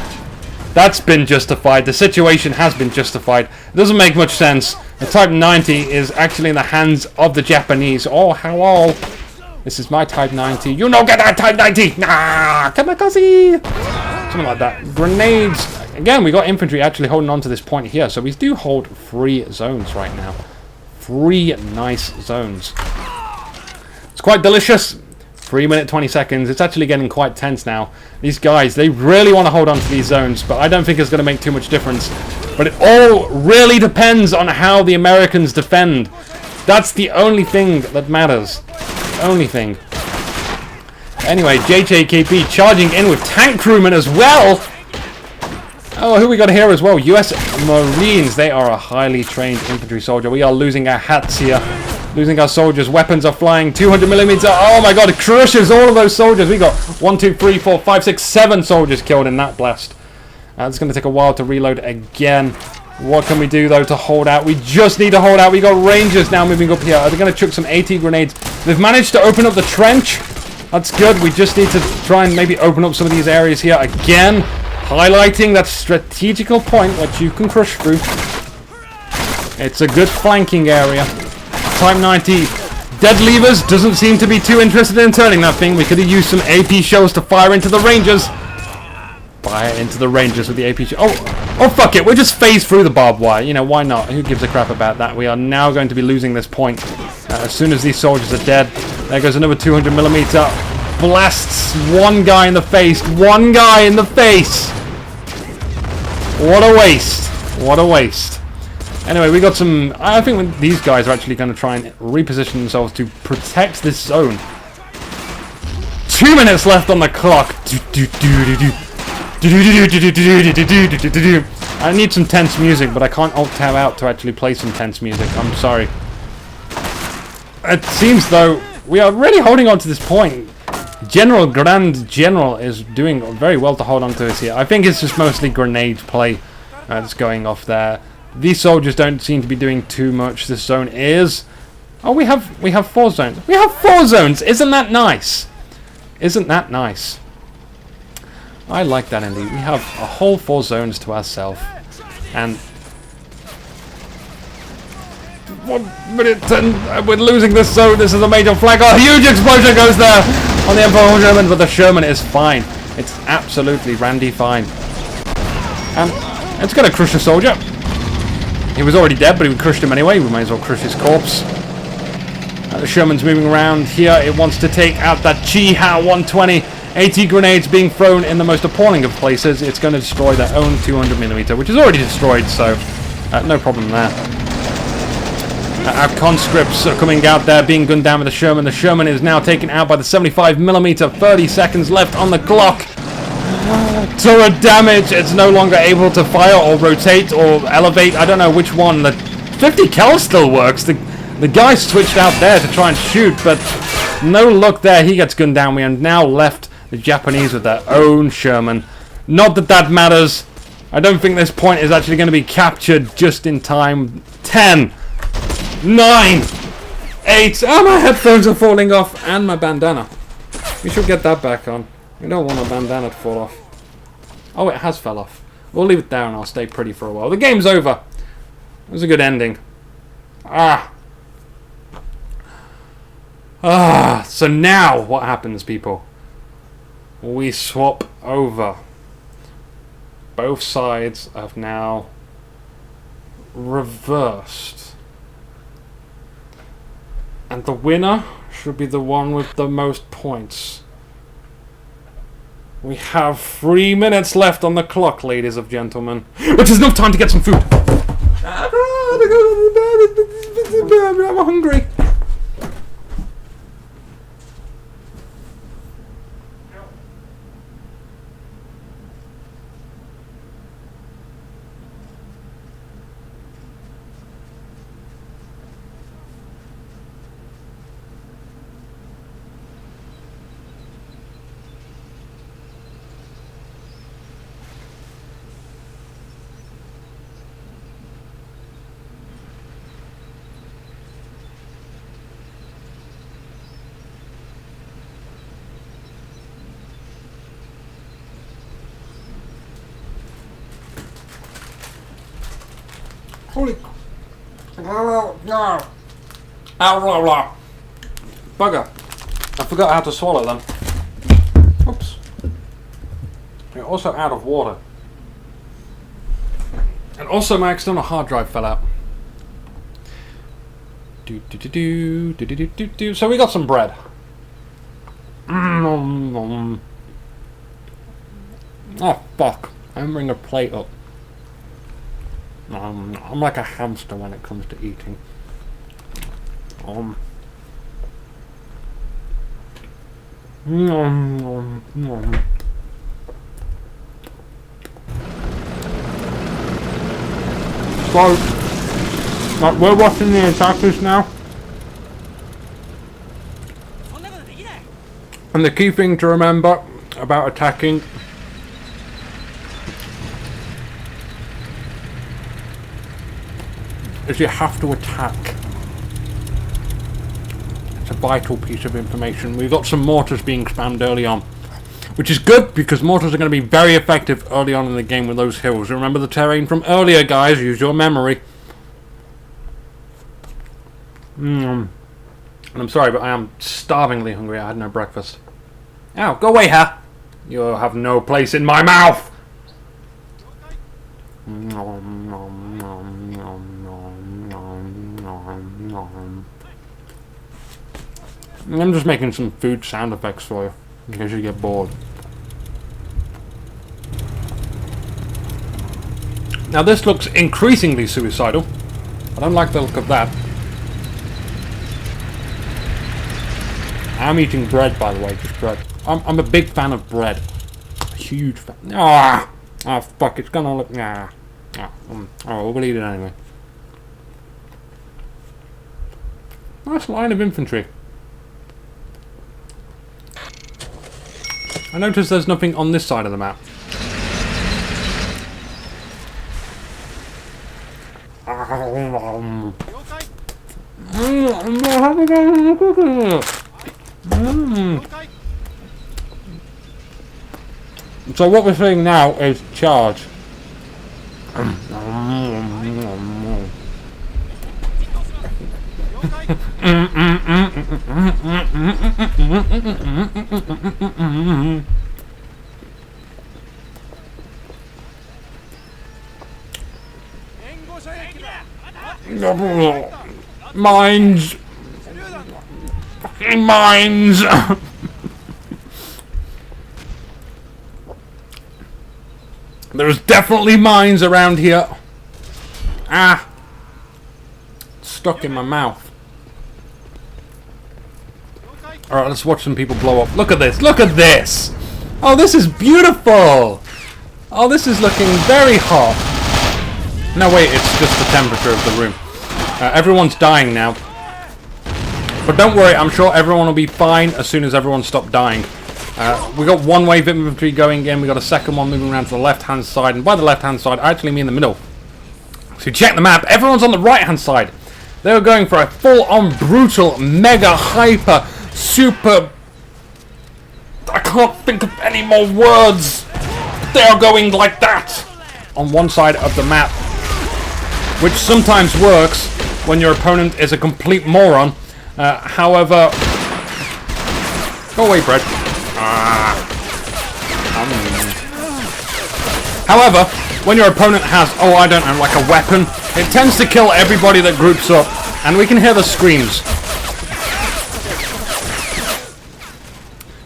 [SPEAKER 1] That's been justified. The situation has been justified. It doesn't make much sense. The Type 90 is actually in the hands of the Japanese. Oh, hello. This is my Type 90. You no get that Type 90! Nah! Kamikaze! Something like that. Grenades. Again, we got infantry actually holding on to this point here. So we do hold 3 zones right now. 3 nice zones. It's quite delicious. 3 minutes 20 seconds. It's actually getting quite tense now. These guys, they really want to hold on to these zones, but I don't think it's going to make too much difference. But it all really depends on how the Americans defend. That's the only thing that matters. The only thing. Anyway, JJKP charging in with tank crewmen as well. Oh, who we got here as well? US Marines. They are a highly trained infantry soldier. We are losing our hats here. Losing our soldiers. Weapons are flying. 200mm. Oh my god, it crushes all of those soldiers. We got 1, 2, 3, 4, 5, 6, 7 soldiers killed in that blast. It's going to take a while to reload again. What can we do though to hold out? We just need to hold out. We got Rangers now moving up here. Are they going to chuck some AT grenades? They've managed to open up the trench. That's good. We just need to try and maybe open up some of these areas here again. Highlighting that strategical point which you can crush through. It's a good flanking area. Type 90 Dead Levers doesn't seem to be too interested in turning that thing. We could have used some AP shells to fire into the Rangers. Fire into the Rangers with the AP shell. Oh fuck it. We'll just phase through the barbed wire. You know, why not? Who gives a crap about that? We are now going to be losing this point. As soon as these soldiers are dead. There goes another 200mm. Blasts one guy in the face. One guy in the face. What a waste. What a waste. Anyway, we got some... I think these guys are actually going to try and reposition themselves to protect this zone. 2 minutes left on the clock. I need some tense music, but I can't alt-tab out to actually play some tense music. I'm sorry. It seems though we are really holding on to this point. Grand General is doing very well to hold on to this here. I think it's just mostly grenade play that's going off there. These soldiers don't seem to be doing too much. This zone is... Oh, we have 4 zones. We have 4 zones! Isn't that nice? Isn't that nice? I like that indeed. We have a whole 4 zones to ourselves. And... 1 minute and we're losing this zone. This is a major flag. A huge explosion goes there on the Emperor Sherman, but the Sherman is fine. It's absolutely Randy fine. And it's going to crush a soldier. He was already dead, but we crushed him anyway. We might as well crush his corpse. The Sherman's moving around here. It wants to take out that Chi-Ha 120. AT grenades being thrown in the most appalling of places. It's going to destroy their own 200mm, which is already destroyed, so no problem there. Our conscripts are coming out there, being gunned down with the Sherman. The Sherman is now taken out by the 75mm. 30 seconds left on the clock. Turret damage. It's no longer able to fire or rotate or elevate. I don't know which one. The 50 cal still works. The guy switched out there to try and shoot, but no luck there. He gets gunned down. We are now left the Japanese with their own Sherman. Not that that matters. I don't think this point is actually going to be captured just in time. 10, 9, 8. Oh, my headphones are falling off, and my bandana. We should get that back on. We don't want my bandana to fall off. Oh, it has fell off. We'll leave it there and I'll stay pretty for a while. The game's over. It was a good ending. So now what happens, people? We swap over. Both sides have now reversed. And the winner should be the one with the most points. We have 3 minutes left on the clock, ladies and gentlemen. Which is enough time to get some food. I'm hungry. Holy... No. Bugger. I forgot how to swallow them. Oops. They're also out of water. And also my external hard drive fell out. So we got some bread. Oh fuck. I didn't bring a plate up. I'm like a hamster when it comes to eating. So, like, we're watching the attackers now. And the key thing to remember about attacking is you have to attack. It's a vital piece of information. We've got some mortars being spammed early on, which is good because mortars are going to be very effective early on in the game with those hills. Remember the terrain from earlier, guys. Use your memory. And I'm sorry, but I am starvingly hungry. I had no breakfast. Ow, go away, Ha! You have no place in my mouth! I'm just making some food sound effects for you, in case you get bored. Now this looks increasingly suicidal. I don't like the look of that. I'm eating bread, by the way, just bread. I'm a big fan of bread. A huge fan. Ah! Oh, fuck, it's gonna look... Nah. Oh, we'll eat it anyway. Nice line of infantry. I notice there's nothing on this side of the map. So what we're seeing now is charge. Mines! Mines! There's definitely mines around here. Ah! Stuck in my mouth. Alright, let's watch some people blow up. Look at this! Look at this! Oh, this is beautiful! Oh, this is looking very hot. No, wait, it's just the temperature of the room. Everyone's dying now. But don't worry, I'm sure everyone will be fine as soon as everyone stopped dying. We got one wave of infantry going in, we got a second one moving around to the left-hand side, and by the left-hand side, I actually mean the middle. So check the map, everyone's on the right-hand side. They were going for a full-on brutal, mega, hyper, super... I can't think of any more words. They are going like that on one side of the map, which sometimes works when your opponent is a complete moron. However... Go away, Bread. However, when your opponent has, oh, I don't know, like a weapon, it tends to kill everybody that groups up, and we can hear the screams.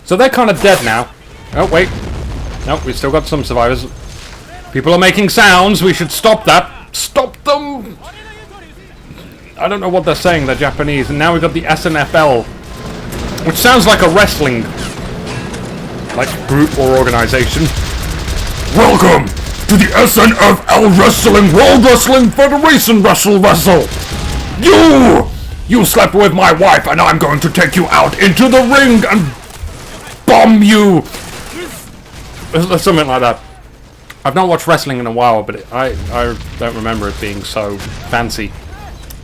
[SPEAKER 1] So they're kind of dead now. Oh, wait. Nope, we've still got some survivors. People are making sounds, we should stop that. Stop them! I don't know what they're saying, they're Japanese, and now we've got the SNFL, which sounds like a wrestling group or organization. Welcome to the SNFL Wrestling World Wrestling Federation Wrestle. You slept with my wife and I'm going to take you out into the ring and bomb you. Something like that. I've not watched wrestling in a while, but I don't remember it being so fancy.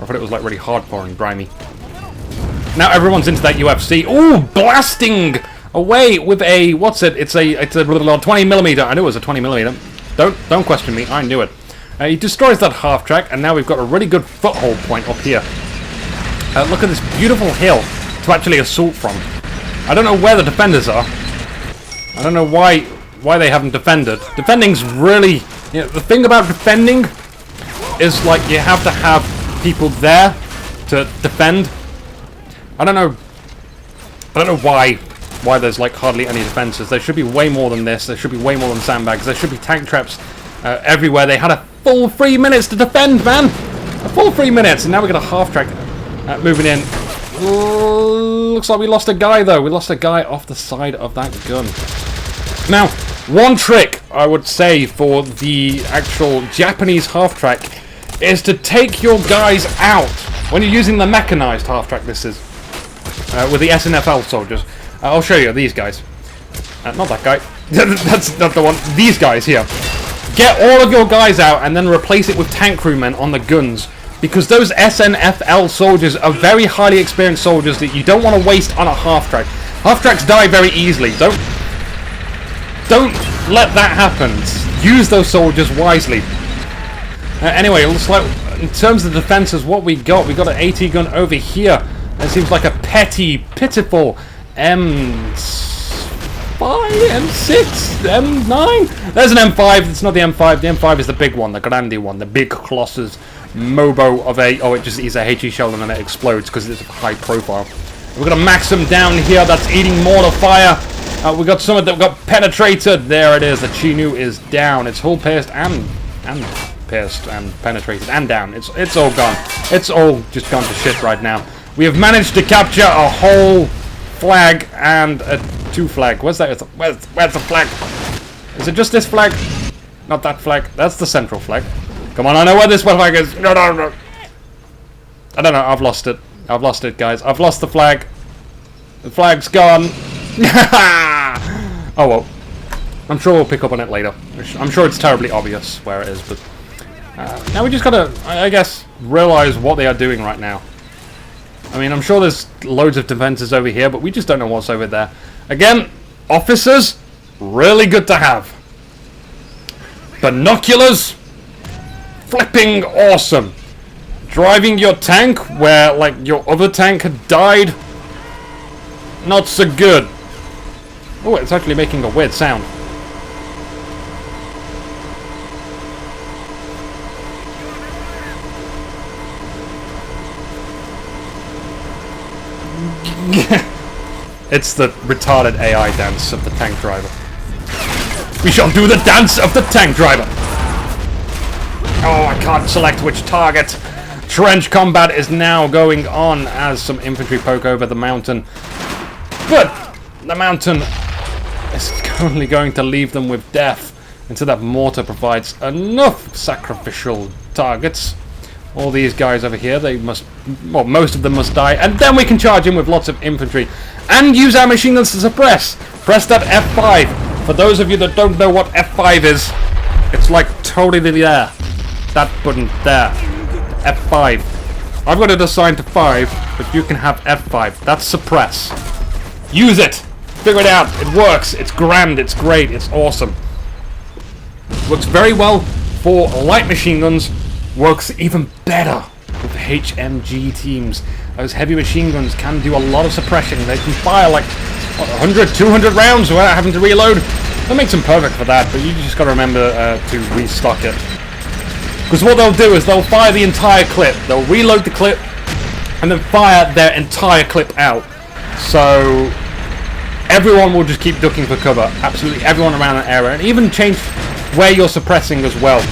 [SPEAKER 1] I thought it was like really hardcore and grimy. Now everyone's into that UFC. Ooh, blasting away with a, what's it? It's a 20mm. I knew it was a 20mm. Don't question me. I knew it. He destroys that half track, and now we've got a really good foothold point up here. Look at this beautiful hill to actually assault from. I don't know where the defenders are. I don't know why they haven't defended. Defending's really, you know, the thing about defending is like you have to have people there to defend. I don't know why there's like hardly any defenses. There should be way more than this. There should be way more than sandbags. There should be tank traps everywhere. They had a full 3 minutes to defend, man. A full 3 minutes, and now we got a half track moving in. Looks like we lost a guy, though. We lost a guy off the side of that gun. Now, one trick, I would say, for the actual Japanese half-track is to take your guys out. When you're using the mechanized half-track, this is, with the SNFL soldiers. I'll show you these guys. Not that guy. That's not the one. These guys here. Get all of your guys out and then replace it with tank crewmen on the guns. Because those SNFL soldiers are very highly experienced soldiers that you don't want to waste on a half-track. Half-tracks die very easily. Don't let that happen. Use those soldiers wisely. Anyway, it looks like in terms of defenses, what we got an AT gun over here. It seems like a pitiful M5, M6, M9. There's an M5. It's not the M5. The M5 is the big one, the grande one, the big Colossus Mobo of a. Oh, it just is a HE shell and then it explodes because it's a high profile. We're gonna max them down here. That's eating mortar fire. We got some of that got penetrated. There it is. The Chinu is down. It's hull pierced and pierced and penetrated and down. It's all gone. It's all just gone to shit right now. We have managed to capture a whole flag and a two flag. Where's that? Where's the flag? Is it just this flag? Not that flag. That's the central flag. Come on, I know where this flag is. No. I don't know. I've lost it. I've lost it, guys. I've lost the flag. The flag's gone. Oh well. I'm sure we'll pick up on it later. I'm sure it's terribly obvious where it is, but now we just gotta, I guess, realize what they are doing right now. I mean, I'm sure there's loads of defenses over here, but we just don't know what's over there. Again, officers, really good to have. Binoculars, flipping awesome. Driving your tank where, like, your other tank had died, not so good. Oh, it's actually making a weird sound. It's the retarded AI dance of the tank driver. We shall do the dance of the tank driver! Oh, I can't select which target. Trench combat is now going on as some infantry poke over the mountain. But the mountain is only going to leave them with death until that mortar provides enough sacrificial targets. All these guys over here, they must, well, most of them must die, and then we can charge in with lots of infantry and use our machine guns to suppress. Press that F5. For those of you that don't know what F5 is, it's like totally there. That button there. F5. I've got it assigned to 5, but you can have F5. That's suppress. Use it. Figure it out. It works. It's grand. It's great. It's awesome. Works very well for light machine guns. Works even better with HMG teams. Those heavy machine guns can do a lot of suppression. They can fire like 100, 200 rounds without having to reload. That makes them perfect for that, but you just gotta remember to restock it. Because what they'll do is they'll fire the entire clip. They'll reload the clip and then fire their entire clip out. So everyone will just keep ducking for cover. Absolutely everyone around that area. And even change where you're suppressing as well.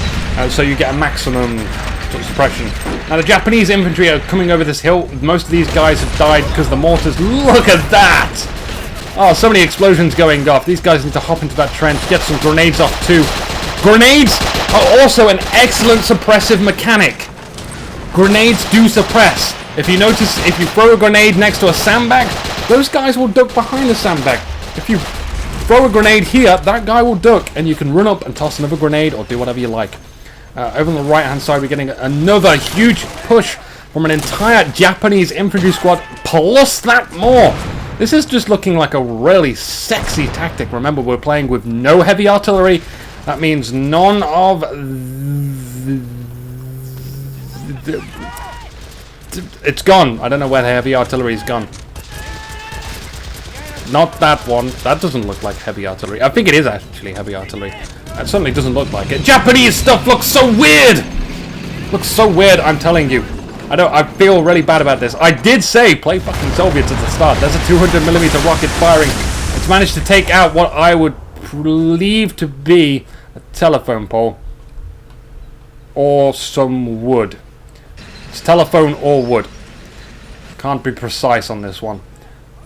[SPEAKER 1] So you get a maximum sort of suppression. Now the Japanese infantry are coming over this hill. Most of these guys have died because the mortars. Look at that! Oh, so many explosions going off. These guys need to hop into that trench, get some grenades off too. Grenades are also an excellent suppressive mechanic. Grenades do suppress. If you notice, if you throw a grenade next to a sandbag, those guys will duck behind the sandbag. If you throw a grenade here, that guy will duck, and you can run up and toss another grenade or do whatever you like. Over on the right hand side, we're getting another huge push from an entire Japanese infantry squad, plus that more. This is just looking like a really sexy tactic. Remember, we're playing with no heavy artillery. That means none of it's gone. I don't know where the heavy artillery is gone. Not that one. That doesn't look like heavy artillery. I think it is actually heavy artillery. That certainly doesn't look like it. Japanese stuff looks so weird! Looks so weird, I'm telling you. I feel really bad about this. I did say play fucking Soviets at the start. There's a 200mm rocket firing. It's managed to take out what I would believe to be a telephone pole. Or some wood. It's telephone or wood. Can't be precise on this one.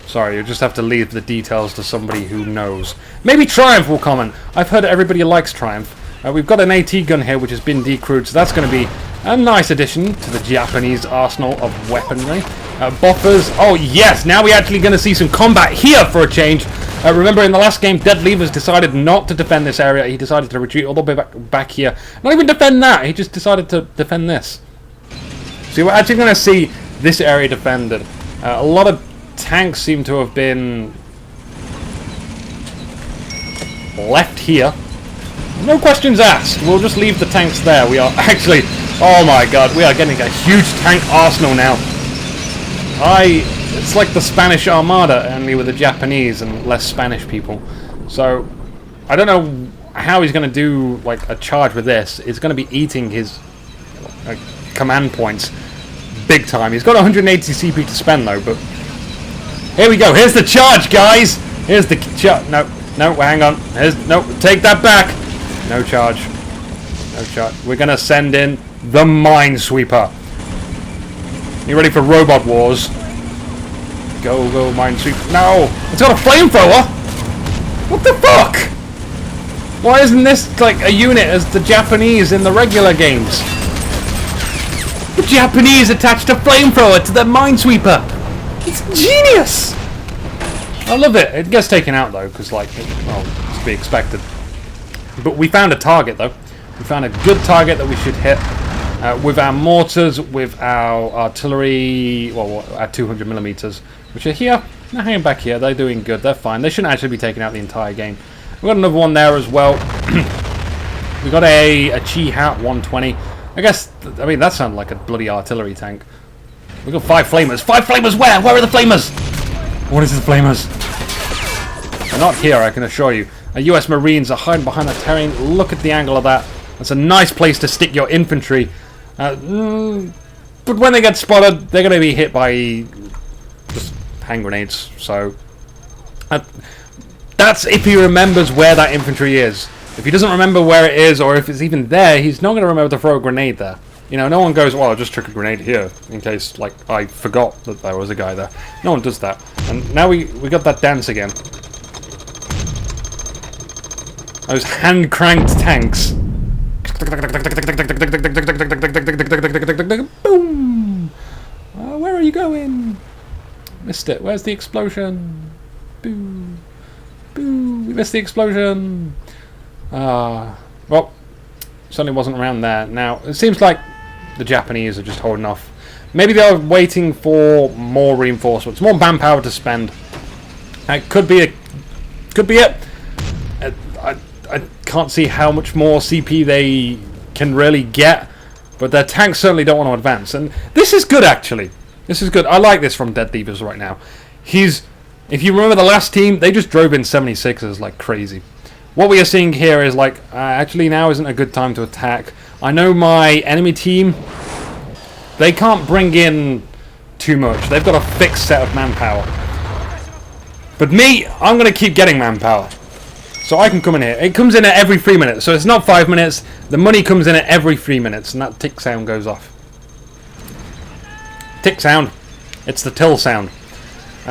[SPEAKER 1] Sorry, you'll just have to leave the details to somebody who knows. Maybe Triumph will comment. I've heard everybody likes Triumph. We've got an AT gun here which has been decrewed, so that's going to be a nice addition to the Japanese arsenal of weaponry. Buffers. Oh yes, now we're actually going to see some combat here for a change. Remember in the last game, Dead Levers decided not to defend this area. He decided to retreat all the way back here. Not even defend that, he just decided to defend this. So we're actually going to see this area defended. A lot of tanks seem to have been left here. No questions asked. We'll just leave the tanks there. We are actually... Oh my god, we are getting a huge tank arsenal now. It's like the Spanish Armada, only with the Japanese and less Spanish people. So, I don't know how he's going to do like a charge with this. It's going to be eating his command points big time. He's got 180 CP to spend though, but... Here we go. Here's the charge, guys. Here's the charge. No, hang on. No, take that back. No charge. No charge. We're going to send in the Minesweeper. You ready for Robot Wars? Go, Minesweeper. No! It's got a flamethrower! What the fuck? Why isn't this like a unit as the Japanese in the regular games? The Japanese attached a flamethrower to the Minesweeper! It's genius! I love it. It gets taken out though, because like, well, it's to be expected. But we found a target though. We found a good target that we should hit. With our mortars, with our artillery, well, our 200mm, which are here. They're hanging back here. They're doing good. They're fine. They shouldn't actually be taking out the entire game. We've got another one there as well. We got a Chi Hat 120. I guess, I mean, that sounded like a bloody artillery tank. We've got 5 flamers. 5 flamers where? Where are the flamers? What is the flamers? They're not here, I can assure you. Our US Marines are hiding behind the terrain. Look at the angle of that. That's a nice place to stick your infantry. But when they get spotted, they're going to be hit by just hand grenades. So that's if he remembers where that infantry is. If he doesn't remember where it is, or if it's even there, he's not going to remember to throw a grenade there. You know, no one goes, well, I'll just chuck a grenade here, in case, like, I forgot that there was a guy there. No one does that. And now we got that dance again. Those hand-cranked tanks. Boom! Where are you going? Missed it. Where's the explosion? Boo! Boo! We missed the explosion! Well, certainly wasn't around there. Now, it seems like the Japanese are just holding off. Maybe they're waiting for more reinforcements, more manpower to spend. It could be it. I can't see how much more CP they can really get, but their tanks certainly don't want to advance. And this is good, actually. This is good. I like this from Dead Levers right now. If you remember the last team, they just drove in 76ers like crazy. What we are seeing here is like, actually now isn't a good time to attack. I know my enemy team, they can't bring in too much. They've got a fixed set of manpower. But me, I'm going to keep getting manpower. So I can come in here. It comes in at every 3 minutes. So it's not 5 minutes. The money comes in at every 3 minutes. And that tick sound goes off. Tick sound. It's the till sound.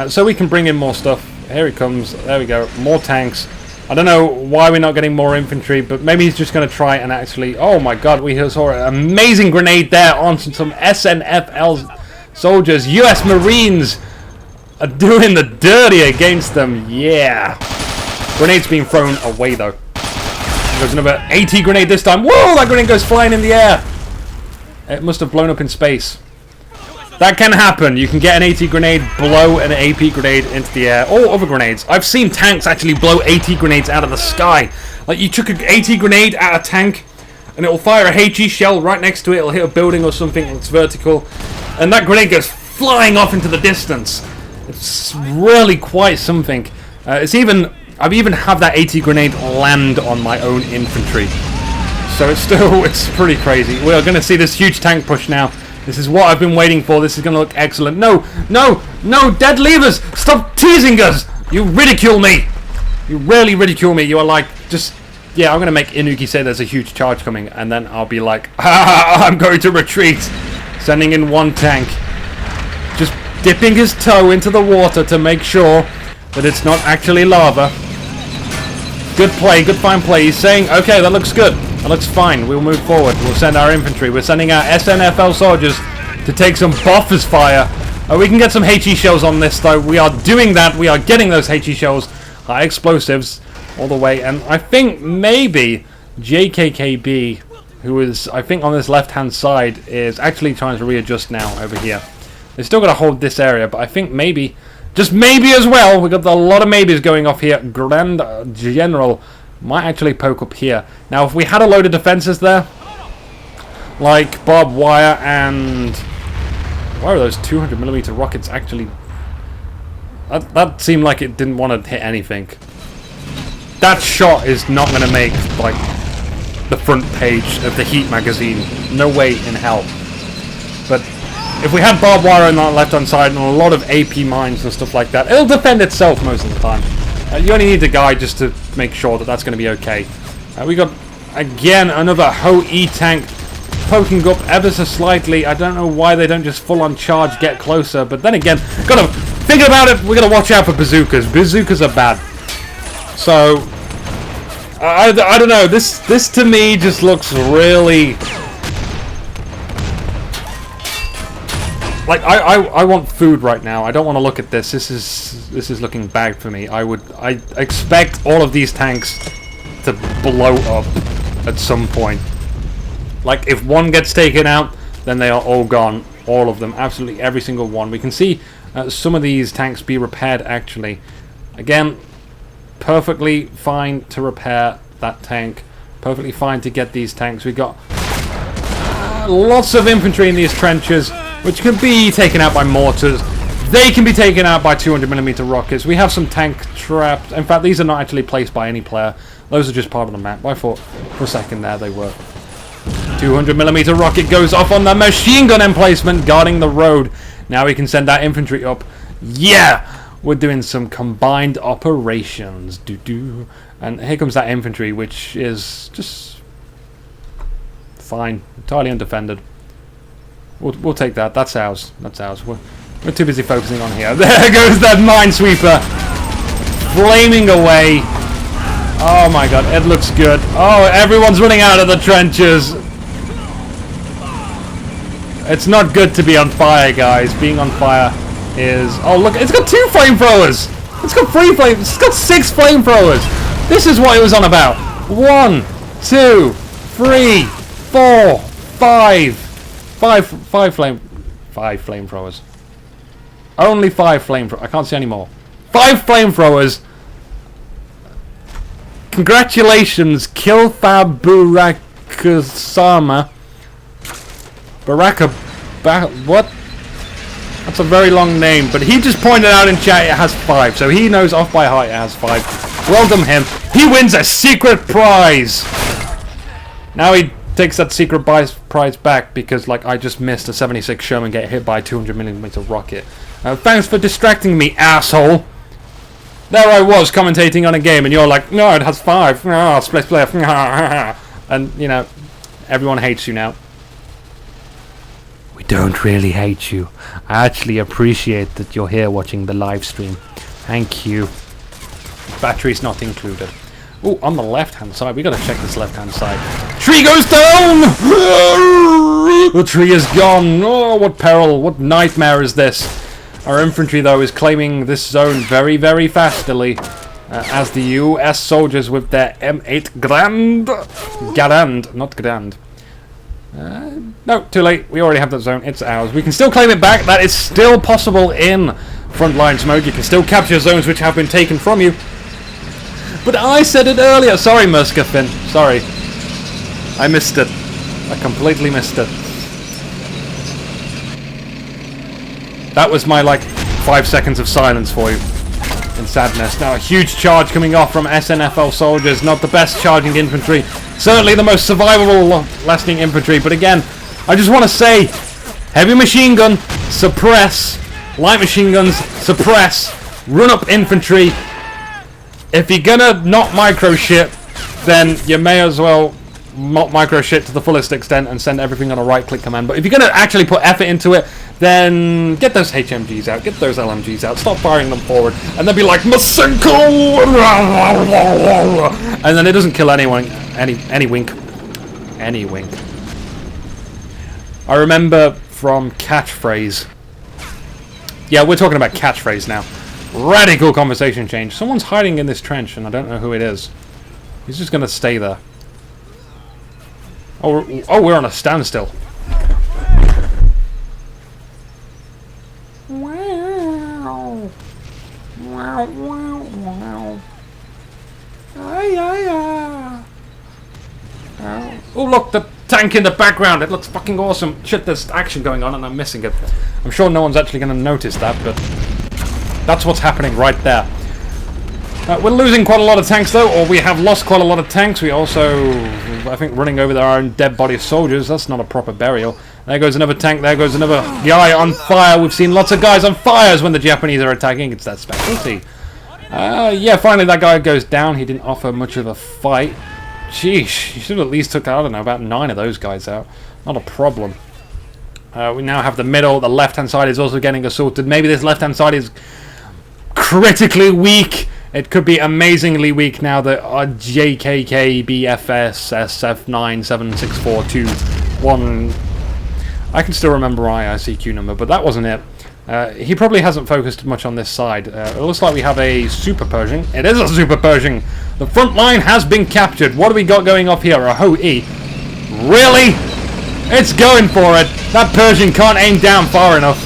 [SPEAKER 1] So we can bring in more stuff. Here he comes. There we go. More tanks. I don't know why we're not getting more infantry. But maybe he's just going to try and actually... Oh my god. We saw an amazing grenade there on some SNFL soldiers. US Marines are doing the dirty against them. Yeah. Grenade's being thrown away though. There's another AT grenade this time. Whoa, that grenade goes flying in the air. It must have blown up in space. That can happen. You can get an AT grenade, blow an AP grenade into the air. Or other grenades. I've seen tanks actually blow AT grenades out of the sky. Like you chuck an AT grenade at a tank and it will fire a HE shell right next to it. It'll hit a building or something that's vertical. And that grenade goes flying off into the distance. It's really quite something. I've even had that AT grenade land on my own infantry. So it's pretty crazy. We are going to see this huge tank push now. This is what I've been waiting for. This is going to look excellent. No, Dead Levers! Stop teasing us! You ridicule me! You really ridicule me. You are like, yeah, I'm going to make Inuki say there's a huge charge coming. And then I'll be like, I'm going to retreat. Sending in one tank. Just dipping his toe into the water to make sure that it's not actually lava. Good play, good fine play. He's saying, okay, that looks good. That looks fine. We'll move forward. We'll send our infantry. We're sending our SNFL soldiers to take some buffers fire. We can get some HE shells on this, though. We are doing that. We are getting those HE shells, high explosives, all the way. And I think maybe JKKB, who is, I think, on this left-hand side, is actually trying to readjust now over here. They're still going to hold this area, but I think maybe, just maybe as well, we've got a lot of maybes going off here. Grand General might actually poke up here. Now, if we had a load of defenses there, like barbed wire and... Why are those 200mm rockets actually... That seemed like it didn't want to hit anything. That shot is not going to make, like, the front page of the Heat magazine. No way in hell. But if we had barbed wire on that left-hand side and a lot of AP mines and stuff like that, it'll defend itself most of the time. You only need a guy just to make sure that that's going to be okay. We got, again, another Ho-E tank poking up ever so slightly. I don't know why they don't just full-on charge, get closer. But then again, gotta think about it. We're gonna watch out for bazookas. Bazookas are bad. So I don't know. This to me just looks really like I want food right now. I don't want to look at this. This is looking bad for me. I expect all of these tanks to blow up at some point. Like, if one gets taken out, then they are all gone. All of them. Absolutely every single one. We can see some of these tanks be repaired, actually. Again, perfectly fine to repair that tank. Perfectly fine to get these tanks. We got lots of infantry in these trenches, which can be taken out by mortars. They can be taken out by 200mm rockets. We have some tank traps. In fact, these are not actually placed by any player. Those are just part of the map. I thought for a second there they were. 200mm rocket goes off on the machine gun emplacement guarding the road. Now we can send our infantry up. Yeah! We're doing some combined operations. And here comes that infantry, which is just fine. Entirely undefended. We'll take that. That's ours. That's ours. We're too busy focusing on here. There goes that minesweeper. Flaming away. Oh my god, it looks good. Oh, everyone's running out of the trenches. It's not good to be on fire, guys. Being on fire is... Oh, look, it's got 2 flamethrowers. It's got 3 flamethrowers. It's got 6 flamethrowers. This is what it was on about. 1, 2, 3, 4, 5. 5 flamethrowers. Only 5 flamethrowers. I can't see any more. 5 flamethrowers. Congratulations, Kilfab Burakasama. What? That's a very long name, but he just pointed out in chat it has 5, so he knows off by heart it has 5. Well done him. He wins a secret prize. Now he takes that secret prize back because, like, I just missed a 76 Sherman get hit by a 200mm rocket. Thanks for distracting me, asshole. There I was commentating on a game, and you're like, no, it has 5. Oh, split. And, you know, everyone hates you now. We don't really hate you. I actually appreciate that you're here watching the live stream. Thank you. Battery's not included. Oh, on the left-hand side. We gotta check this left-hand side. Tree goes down! The tree is gone. Oh, what peril. What nightmare is this? Our infantry, though, is claiming this zone very, very fastly. As the US soldiers with their M8 Garand, not Grand. No, too late. We already have that zone. It's ours. We can still claim it back. That is still possible in Frontlines mode. You can still capture zones which have been taken from you. But I said it earlier. Sorry, Muskafin. Sorry. I missed it. I completely missed it. That was my, like, 5 seconds of silence for you. In sadness. Now, a huge charge coming off from SNFL soldiers. Not the best charging infantry. Certainly the most survivable lasting infantry. But again, I just want to say, heavy machine gun, suppress. Light machine guns, suppress. Run up infantry. If you're gonna not micro ship, then you may as well micro shit to the fullest extent and send everything on a right-click command. But if you're going to actually put effort into it, then get those HMGs out, get those LMGs out, stop firing them forward, and then be like, Masenko! And then it doesn't kill anyone, any wink. Any wink. I remember from Catchphrase. Yeah, we're talking about Catchphrase now. Radical conversation change. Someone's hiding in this trench, and I don't know who it is. He's just going to stay there. Oh, we're on a standstill. Wow. Wow, wow, wow. Oh, look, the tank in the background. It looks fucking awesome. Shit, there's action going on and I'm missing it. I'm sure no one's actually going to notice that, but that's what's happening right there. We're losing quite a lot of tanks, though, or we have lost quite a lot of tanks. We also, I think, running over our own dead body of soldiers. That's not a proper burial. There goes another tank. There goes another guy on fire. We've seen lots of guys on fires when the Japanese are attacking. It's that specialty. Yeah, finally that guy goes down. He didn't offer much of a fight. Sheesh, you should have at least took, I don't know, about 9 of those guys out. Not a problem. We now have the middle. The left-hand side is also getting assaulted. Maybe this left-hand side is critically weak. It could be amazingly weak now that our JKK BFS SF976421. I can still remember my ICQ number, but that wasn't it. He probably hasn't focused much on this side. It looks like we have a Super Pershing. It is a Super Pershing. The front line has been captured. What do we got going off here? A Ho-E. Really? It's going for it. That Pershing can't aim down far enough.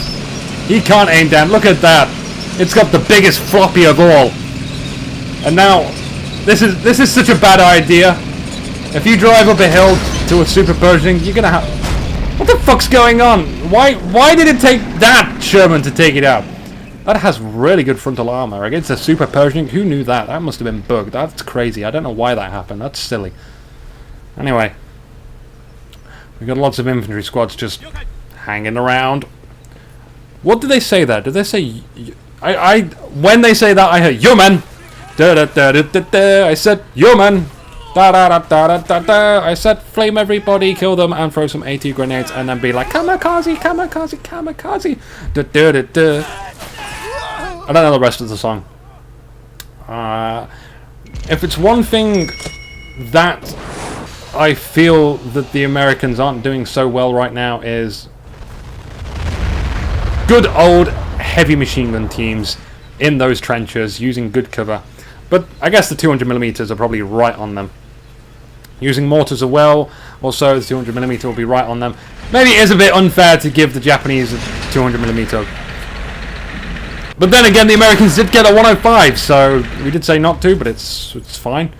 [SPEAKER 1] He can't aim down. Look at that. It's got the biggest floppy of all. And now, this is such a bad idea. If you drive up a hill to a Super Pershing, you're gonna have... What the fuck's going on? Why did it take that Sherman to take it out? That has really good frontal armor against a Super Pershing. Who knew that? That must have been bugged. That's crazy. I don't know why that happened. That's silly. Anyway. We've got lots of infantry squads just hanging around. What did they say there? Did they say... when they say that, I hear, "Yo, man!" Da da da da da da. I said, "Yo, man!" Da da da da da da da. I said, "Flame everybody, kill them, and throw some AT grenades, and then be like, kamikaze, kamikaze, kamikaze." Da da da da. I don't know the rest of the song. If it's one thing that I feel that the Americans aren't doing so well right now is good old heavy machine gun teams in those trenches using good cover. But I guess the 200mm are probably right on them. Using mortars as well, also the 200mm will be right on them. Maybe it is a bit unfair to give the Japanese a 200mm. But then again, the Americans did get a 105, so we did say not to, but it's fine.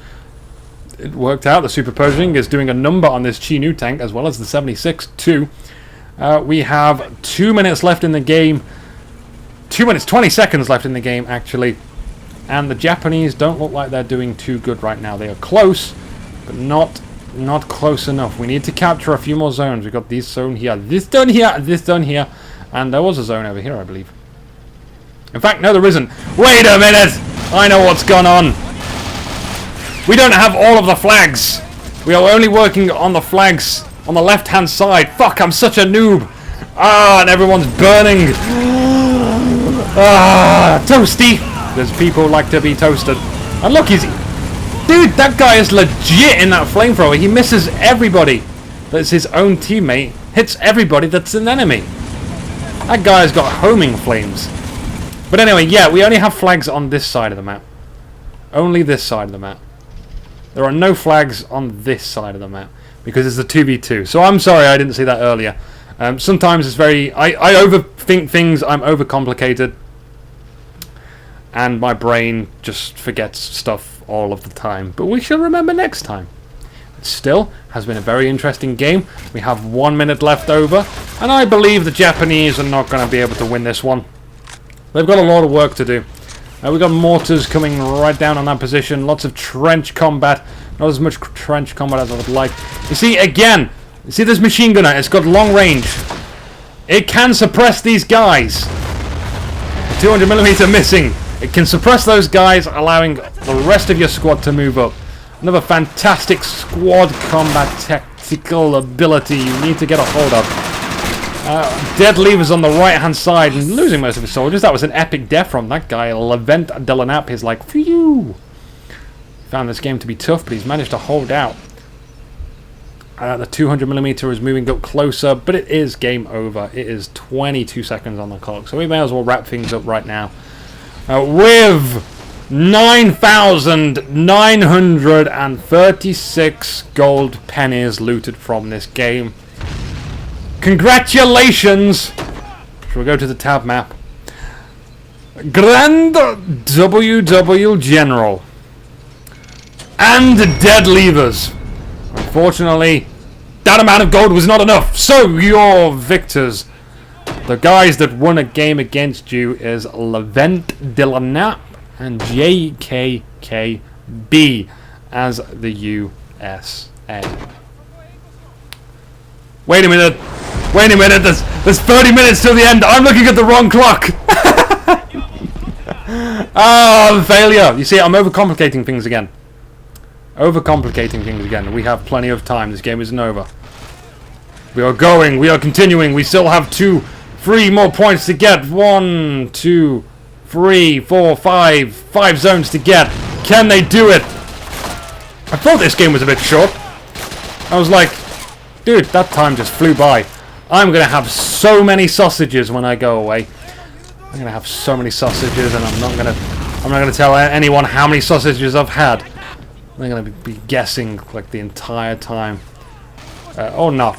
[SPEAKER 1] It worked out. The Super Pershing is doing a number on this Chi-Nu tank, as well as the 76 too. We have 2 minutes left in the game. 2 minutes, 20 seconds left in the game, actually. And the Japanese don't look like they're doing too good right now. They are close, but not close enough. We need to capture a few more zones. We've got this zone here, this zone here, this zone here. And there was a zone over here, I believe. In fact, no, there isn't. Wait a minute! I know what's gone on. We don't have all of the flags. We are only working on the flags on the left-hand side. Fuck, I'm such a noob. Ah, and everyone's burning. Ah, toasty. There's people who like to be toasted. And look, dude, that guy is legit in that flamethrower. He misses everybody that's his own teammate. Hits everybody that's an enemy. That guy's got homing flames. But anyway, yeah, we only have flags on this side of the map. Only this side of the map. There are no flags on this side of the map. Because it's a 2v2. So I'm sorry I didn't see that earlier. Sometimes it's very... I overthink things. I'm overcomplicated. And my brain just forgets stuff all of the time. But we shall remember next time. It still has been a very interesting game. We have 1 minute left over. And I believe the Japanese are not going to be able to win this one. They've got a lot of work to do. We've got mortars coming right down on that position. Lots of trench combat. Not as much trench combat as I would like. You see, again, you see this machine gunner? It's got long range. It can suppress these guys. 200mm missing. It can suppress those guys, allowing the rest of your squad to move up. Another fantastic squad combat tactical ability you need to get a hold of. Dead levers on the right-hand side and losing most of his soldiers. That was an epic death from that guy. Levent Delanap is like, phew. Found this game to be tough, but he's managed to hold out. The 200mm is moving up closer, but it is game over. It is 22 seconds on the clock, so we may as well wrap things up right now. With 9,936 gold pennies looted from this game. Congratulations! Shall we go to the tab map? Grand WW General. And dead levers. Unfortunately, that amount of gold was not enough. So your victors, the guys that won a game against you, is Levent Delanap and JKKB as the USA. Wait a minute. There's 30 minutes till the end. I'm looking at the wrong clock. Failure. You see, I'm overcomplicating things again. We have plenty of time. This game isn't over. We are going. We are continuing. We still have 3 more points to get. 1, 2, 3, 4, 5. 5 zones to get. Can they do it? I thought this game was a bit short. I was like, dude, that time just flew by. I'm going to have so many sausages when I go away. I'm going to have so many sausages, and I'm not going to tell anyone how many sausages I've had. They're going to be guessing like the entire time. Oh no.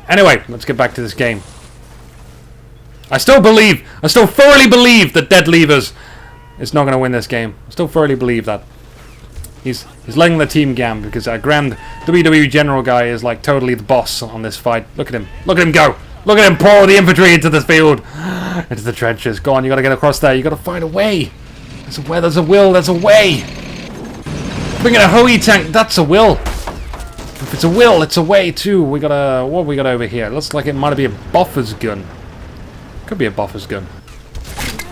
[SPEAKER 1] Anyway, let's get back to this game. I still thoroughly believe that Dead Levers is not going to win this game. I still thoroughly believe that. He's letting the team gam because our grand WWE General guy is like totally the boss on this fight. Look at him. Look at him go. Look at him pour the infantry into the field. Into the trenches. Go on, you got to get across there. You got to find a way. There's a way, there's a will, there's a way. Bring in a Hoey tank. That's a will. If it's a will, it's a way too. We got a... What have we got over here? Looks like it might be a buffer's gun. Could be a buffer's gun.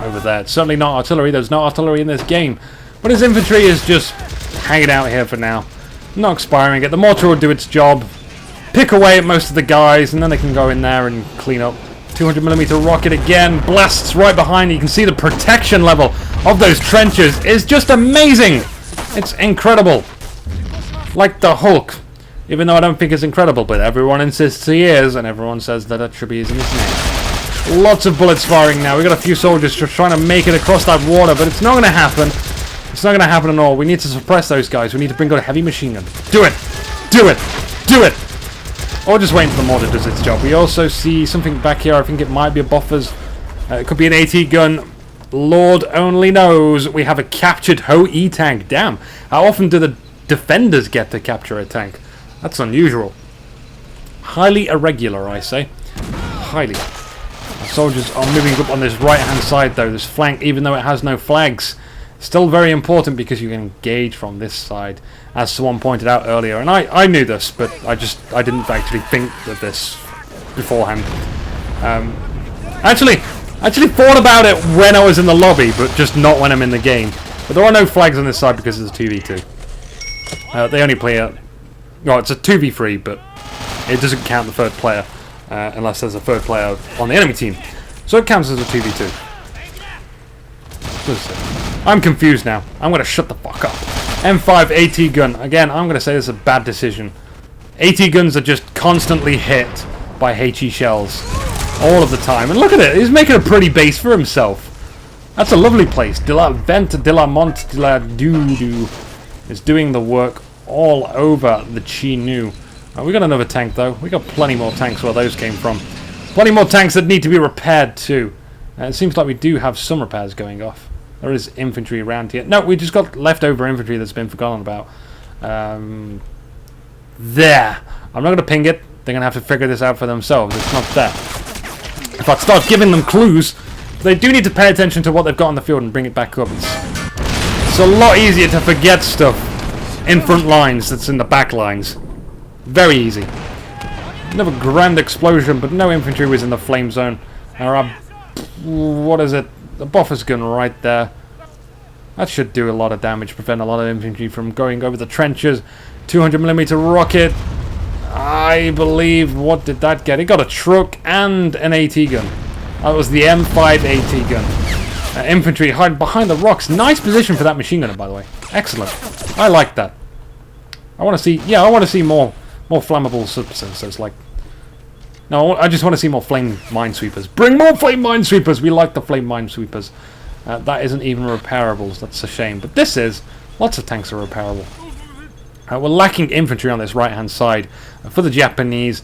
[SPEAKER 1] Over there. It's certainly not artillery. There's no artillery in this game. But his infantry is just hanging out here for now. Not expiring it. The mortar will do its job. Pick away at most of the guys, and then they can go in there and clean up. 200mm rocket again. Blasts right behind. You can see the protection level of those trenches is just amazing. It's incredible. Like the Hulk. Even though I don't think it's incredible, but everyone insists he is, and everyone says that Attribute is in his name. Lots of bullets firing now. We've got a few soldiers just trying to make it across that water, but it's not going to happen. It's not going to happen at all. We need to suppress those guys. We need to bring out a heavy machine gun. Do it! Do it! Do it! Or just wait until the mortar does its job. We also see something back here. I think it might be a buffer's. It could be an AT gun. Lord only knows. We have a captured Ho-E tank. Damn. How often do the defenders get to capture a tank? That's unusual. Highly irregular, I say. Highly. The soldiers are moving up on this right-hand side, though. This flank, even though it has no flags, still very important because you can engage from this side, as someone pointed out earlier. And I knew this, but I didn't actually think of this beforehand. Actually thought about it when I was in the lobby, but just not when I'm in the game. But there are no flags on this side because it's a 2v2. They only play a... Well, it's a 2v3, but it doesn't count the third player unless there's a third player on the enemy team. So it counts as a 2v2. I'm confused now. I'm going to shut the fuck up. M5 AT gun. Again, I'm going to say this is a bad decision. AT guns are just constantly hit by HE shells. All of the time. And look at it. He's making a pretty base for himself. That's a lovely place. De la Vente, de la Monte, de la Doo-Doo is doing the work all over the Chinu. We got another tank though. We got plenty more tanks where those came from. Plenty more tanks that need to be repaired too. It seems like we do have some repairs going off. There is infantry around here. No, we just got leftover infantry that's been forgotten about. There. I'm not going to ping it. They're going to have to figure this out for themselves. It's not there. If I start giving them clues, they do need to pay attention to what they've got on the field and bring it back up. It's a lot easier to forget stuff in front lines that's in the back lines. Very easy. Another grand explosion, but no infantry was in the flame zone. What is it? The buffer's gun right there. That should do a lot of damage, prevent a lot of infantry from going over the trenches. 200mm rocket. I believe, what did that get? It got a truck and an AT gun. That was the M5 AT gun. Infantry hide behind the rocks. Nice position for that machine gunner, by the way. Excellent. I like that. I want to see, yeah, I want to see more flammable substances. Like, no, I just want to see more flame minesweepers. Bring more flame minesweepers. We like the flame minesweepers. That isn't even repairables. That's a shame. But this is. Lots of tanks are repairable. We're lacking infantry on this right-hand side. For the Japanese,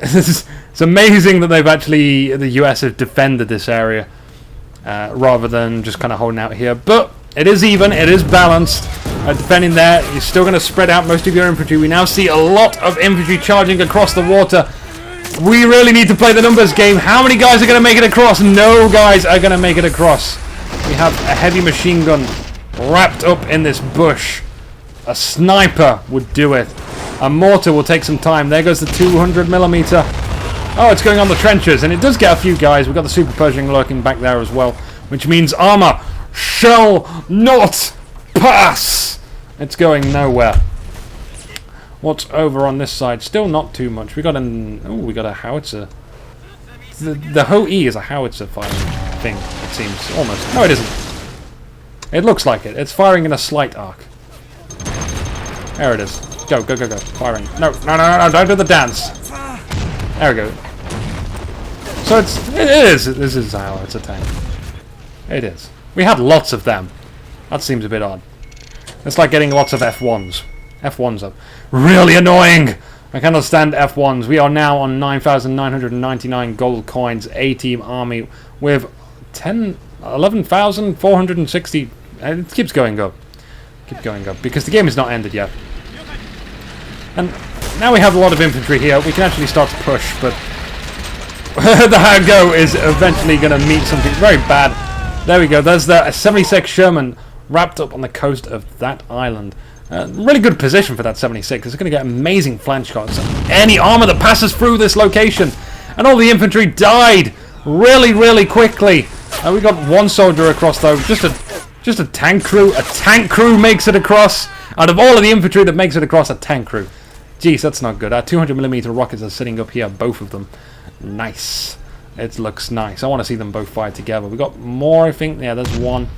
[SPEAKER 1] it's amazing that they've actually, the US have defended this area rather than just kind of holding out here. But it is even, it is balanced. Defending there, you're still going to spread out most of your infantry. We now see a lot of infantry charging across the water. We really need to play the numbers game. How many guys are going to make it across? No guys are going to make it across. We have a heavy machine gun wrapped up in this bush. A sniper would do it. A mortar will take some time. There goes the 200mm. Oh, it's going on the trenches, and it does get a few guys. We've got the Super Pershing lurking back there as well, which means armor shall not pass. It's going nowhere. What's over on this side? Still not too much. We got we got a howitzer. The Ho-E is a howitzer firing thing, it seems. Almost. No, it isn't. It looks like it. It's firing in a slight arc. There it is. Go, go, go, go. Firing. No, no, no, no, don't do the dance. There we go. So it is. This is how it's a tank. It is. We had lots of them. That seems a bit odd. It's like getting lots of F1s. F1s are really annoying. I cannot stand F1s. We are now on 9,999 gold coins. A-team army with 11,460. And it keeps going up. Keep going up because the game is not ended yet. And now we have a lot of infantry here. We can actually start to push, but the Hago is eventually going to meet something very bad. There we go. There's the 76 Sherman wrapped up on the coast of that island. Really good position for that 76. It's going to get amazing flank shots. Any armor that passes through this location. And all the infantry died really, really quickly. We got one soldier across though. Just a tank crew. A tank crew makes it across. Out of all of the infantry that makes it across, a tank crew. Jeez, that's not good. Our 200mm rockets are sitting up here, both of them. Nice. It looks nice. I want to see them both fire together. We got more, I think. Yeah, there's one.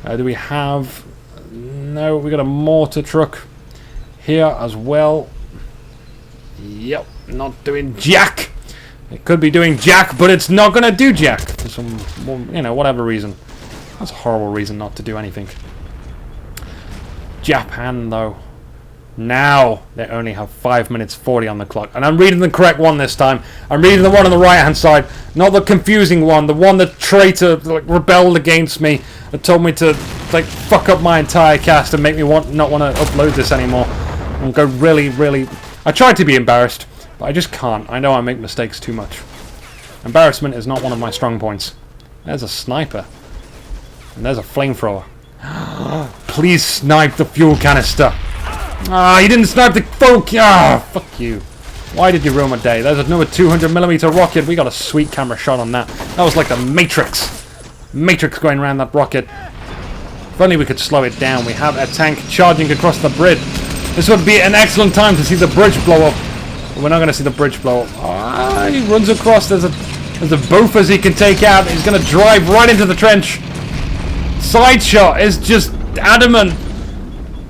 [SPEAKER 1] Do we have... No, we got a mortar truck here as well. Yep, not doing jack. It could be doing jack, but it's not going to do jack. For some, you know, whatever reason. That's a horrible reason not to do anything. Japan, though. Now they only have 5 minutes 40 on the clock. And I'm reading the correct one this time. I'm reading the one on the right hand side. Not the confusing one. The one that traitor rebelled against me. That told me to like fuck up my entire cast and make me not want to upload this anymore. And go really, really... I tried to be embarrassed, but I just can't. I know I make mistakes too much. Embarrassment is not one of my strong points. There's a sniper. And there's a flamethrower. Please snipe the fuel canister. Ah, you didn't snipe the folk. Ah, fuck you. Why did you ruin my day? There's another 200mm rocket. We got a sweet camera shot on that. That was like the Matrix. Matrix going around that rocket. If only we could slow it down. We have a tank charging across the bridge. This would be an excellent time to see the bridge blow up. But we're not going to see the bridge blow up. Ah, he runs across. There's a Bofors he can take out. He's going to drive right into the trench. Side shot is just adamant.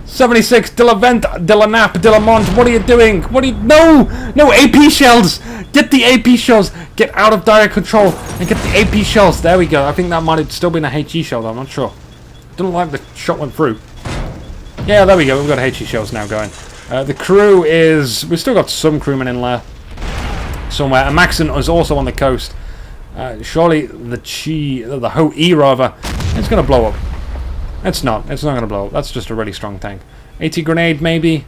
[SPEAKER 1] 76, Dilavent, Dilanap, Dilamont, what are you doing? What are you... No! No, AP shells! Get the AP shells! Get out of direct control and get the AP shells. There we go. I think that might have still been a HE shell though, I'm not sure. Didn't like the shot went through. Yeah, there we go. We've got HE shells now going. The crew is... We've still got some crewmen in there. Somewhere. And Maxon is also on the coast. Surely the Ho-E rather, it's going to blow up. It's not. It's not going to blow up. That's just a really strong tank. AT grenade, maybe?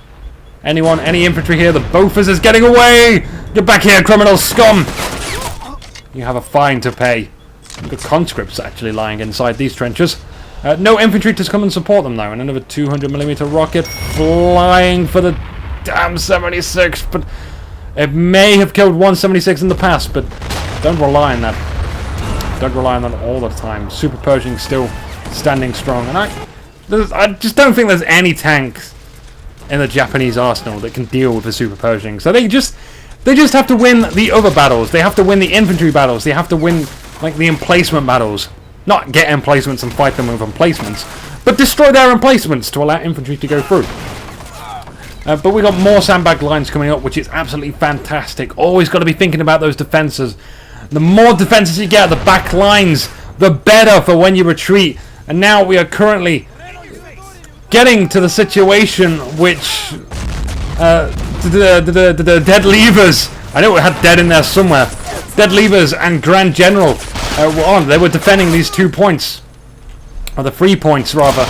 [SPEAKER 1] Anyone? Any infantry here? The Bofors is getting away! Get back here, criminal scum! You have a fine to pay. The conscripts actually lying inside these trenches. No infantry to come and support them, though. And another 200mm rocket flying for the damn 76. But it may have killed 176 in the past, but don't rely on that. Don't rely on that all the time. Super Pershing still standing strong. And I just don't think there's any tanks in the Japanese arsenal that can deal with the Super Pershing. So they just have to win the other battles. They have to win the infantry battles. They have to win like the emplacement battles. Not get emplacements and fight them with emplacements, but destroy their emplacements to allow infantry to go through. But we got more sandbag lines coming up, which is absolutely fantastic. Always got to be thinking about those defenses. The more defenses you get at the back lines, the better for when you retreat. And now we are currently getting to the situation which the dead levers. I know we had dead in there somewhere. Dead levers and Grand General were on. They were defending these 2 points, or the 3 points rather.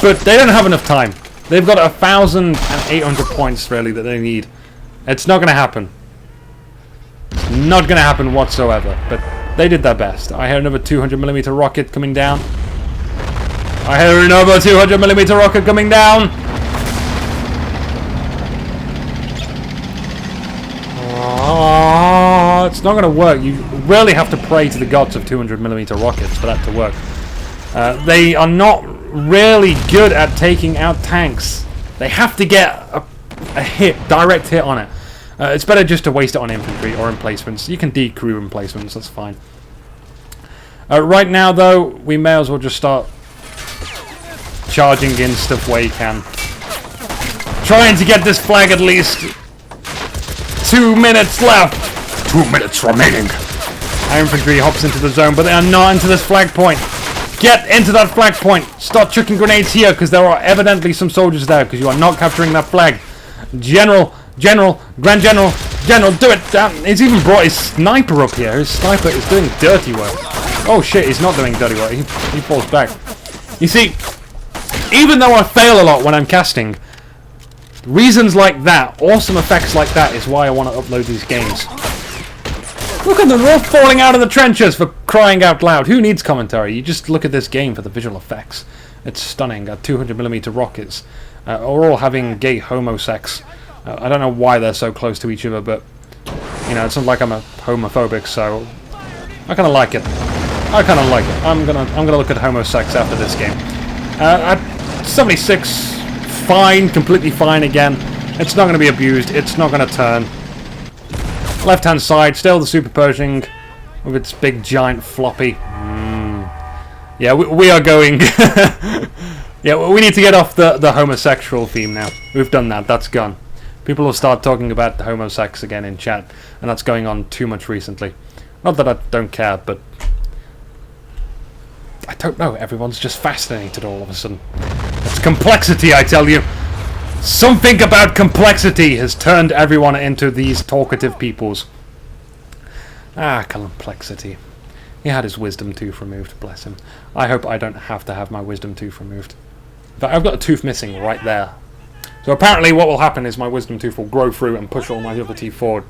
[SPEAKER 1] But they don't have enough time. They've got 1,800 points really that they need. It's not going to happen. Not going to happen whatsoever. But they did their best. I hear another 200mm rocket coming down. I hear another 200mm rocket coming down. Oh, it's not going to work. You really have to pray to the gods of 200mm rockets for that to work. They are not really good at taking out tanks. They have to get a hit, direct hit on it. It's better just to waste it on infantry or emplacements. You can decrew emplacements, that's fine. Right now, though, we may as well just start charging in stuff where you can. Trying to get this flag at least. 2 minutes left. 2 minutes remaining. Our infantry hops into the zone, but they are not into this flag point. Get into that flag point. Start chucking grenades here, because there are evidently some soldiers there, because you are not capturing that flag. General, Grand General, do it. He's even brought his sniper up here. His sniper is doing dirty work. Oh shit, he's not doing dirty work. He falls back. You see, even though I fail a lot when I'm casting, reasons like that, awesome effects like that, is why I want to upload these games. Look at them, they're all falling out of the trenches, for crying out loud. Who needs commentary? You just look at this game for the visual effects. It's stunning. 200mm rockets are all having gay homo sex. I don't know why they're so close to each other, but you know, it's not like I'm a homophobic, so I kind of like it. I'm gonna look at homo sex after this game. At 76, fine, completely fine again. It's not going to be abused. It's not going to turn. Left hand side, still the Super Pershing with its big giant floppy. Yeah, we are going. Yeah, we need to get off the homosexual theme now. We've done that. That's gone. People will start talking about the homosex again in chat, and that's going on too much recently. Not that I don't care, but I don't know. Everyone's just fascinated all of a sudden. It's complexity, I tell you. Something about complexity has turned everyone into these talkative peoples. Ah, complexity. He had his wisdom tooth removed, bless him. I hope I don't have to have my wisdom tooth removed. But I've got a tooth missing right there. So apparently what will happen is my wisdom tooth will grow through and push all my other teeth forward.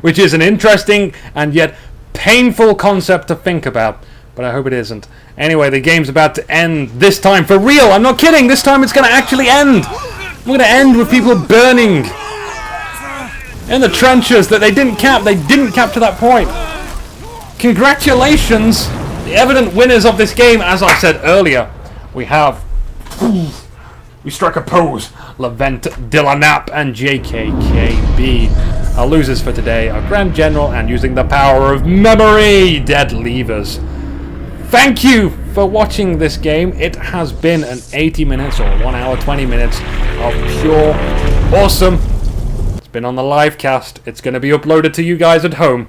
[SPEAKER 1] Which is an interesting and yet painful concept to think about. But I hope it isn't. Anyway, the game's about to end this time for real. I'm not kidding. This time it's going to actually end. We're going to end with people burning in the trenches that they didn't cap. They didn't cap to that point. Congratulations. The evident winners of this game, as I said earlier, we have... We strike a pose. Levent, Dillanap, and JKKB. Our losers for today are Grand General and using the power of memory, Dead Levers. Thank you for watching this game. It has been an 80 minutes or 1 hour 20 minutes of pure awesome. It's been on the live cast. It's going to be uploaded to you guys at home.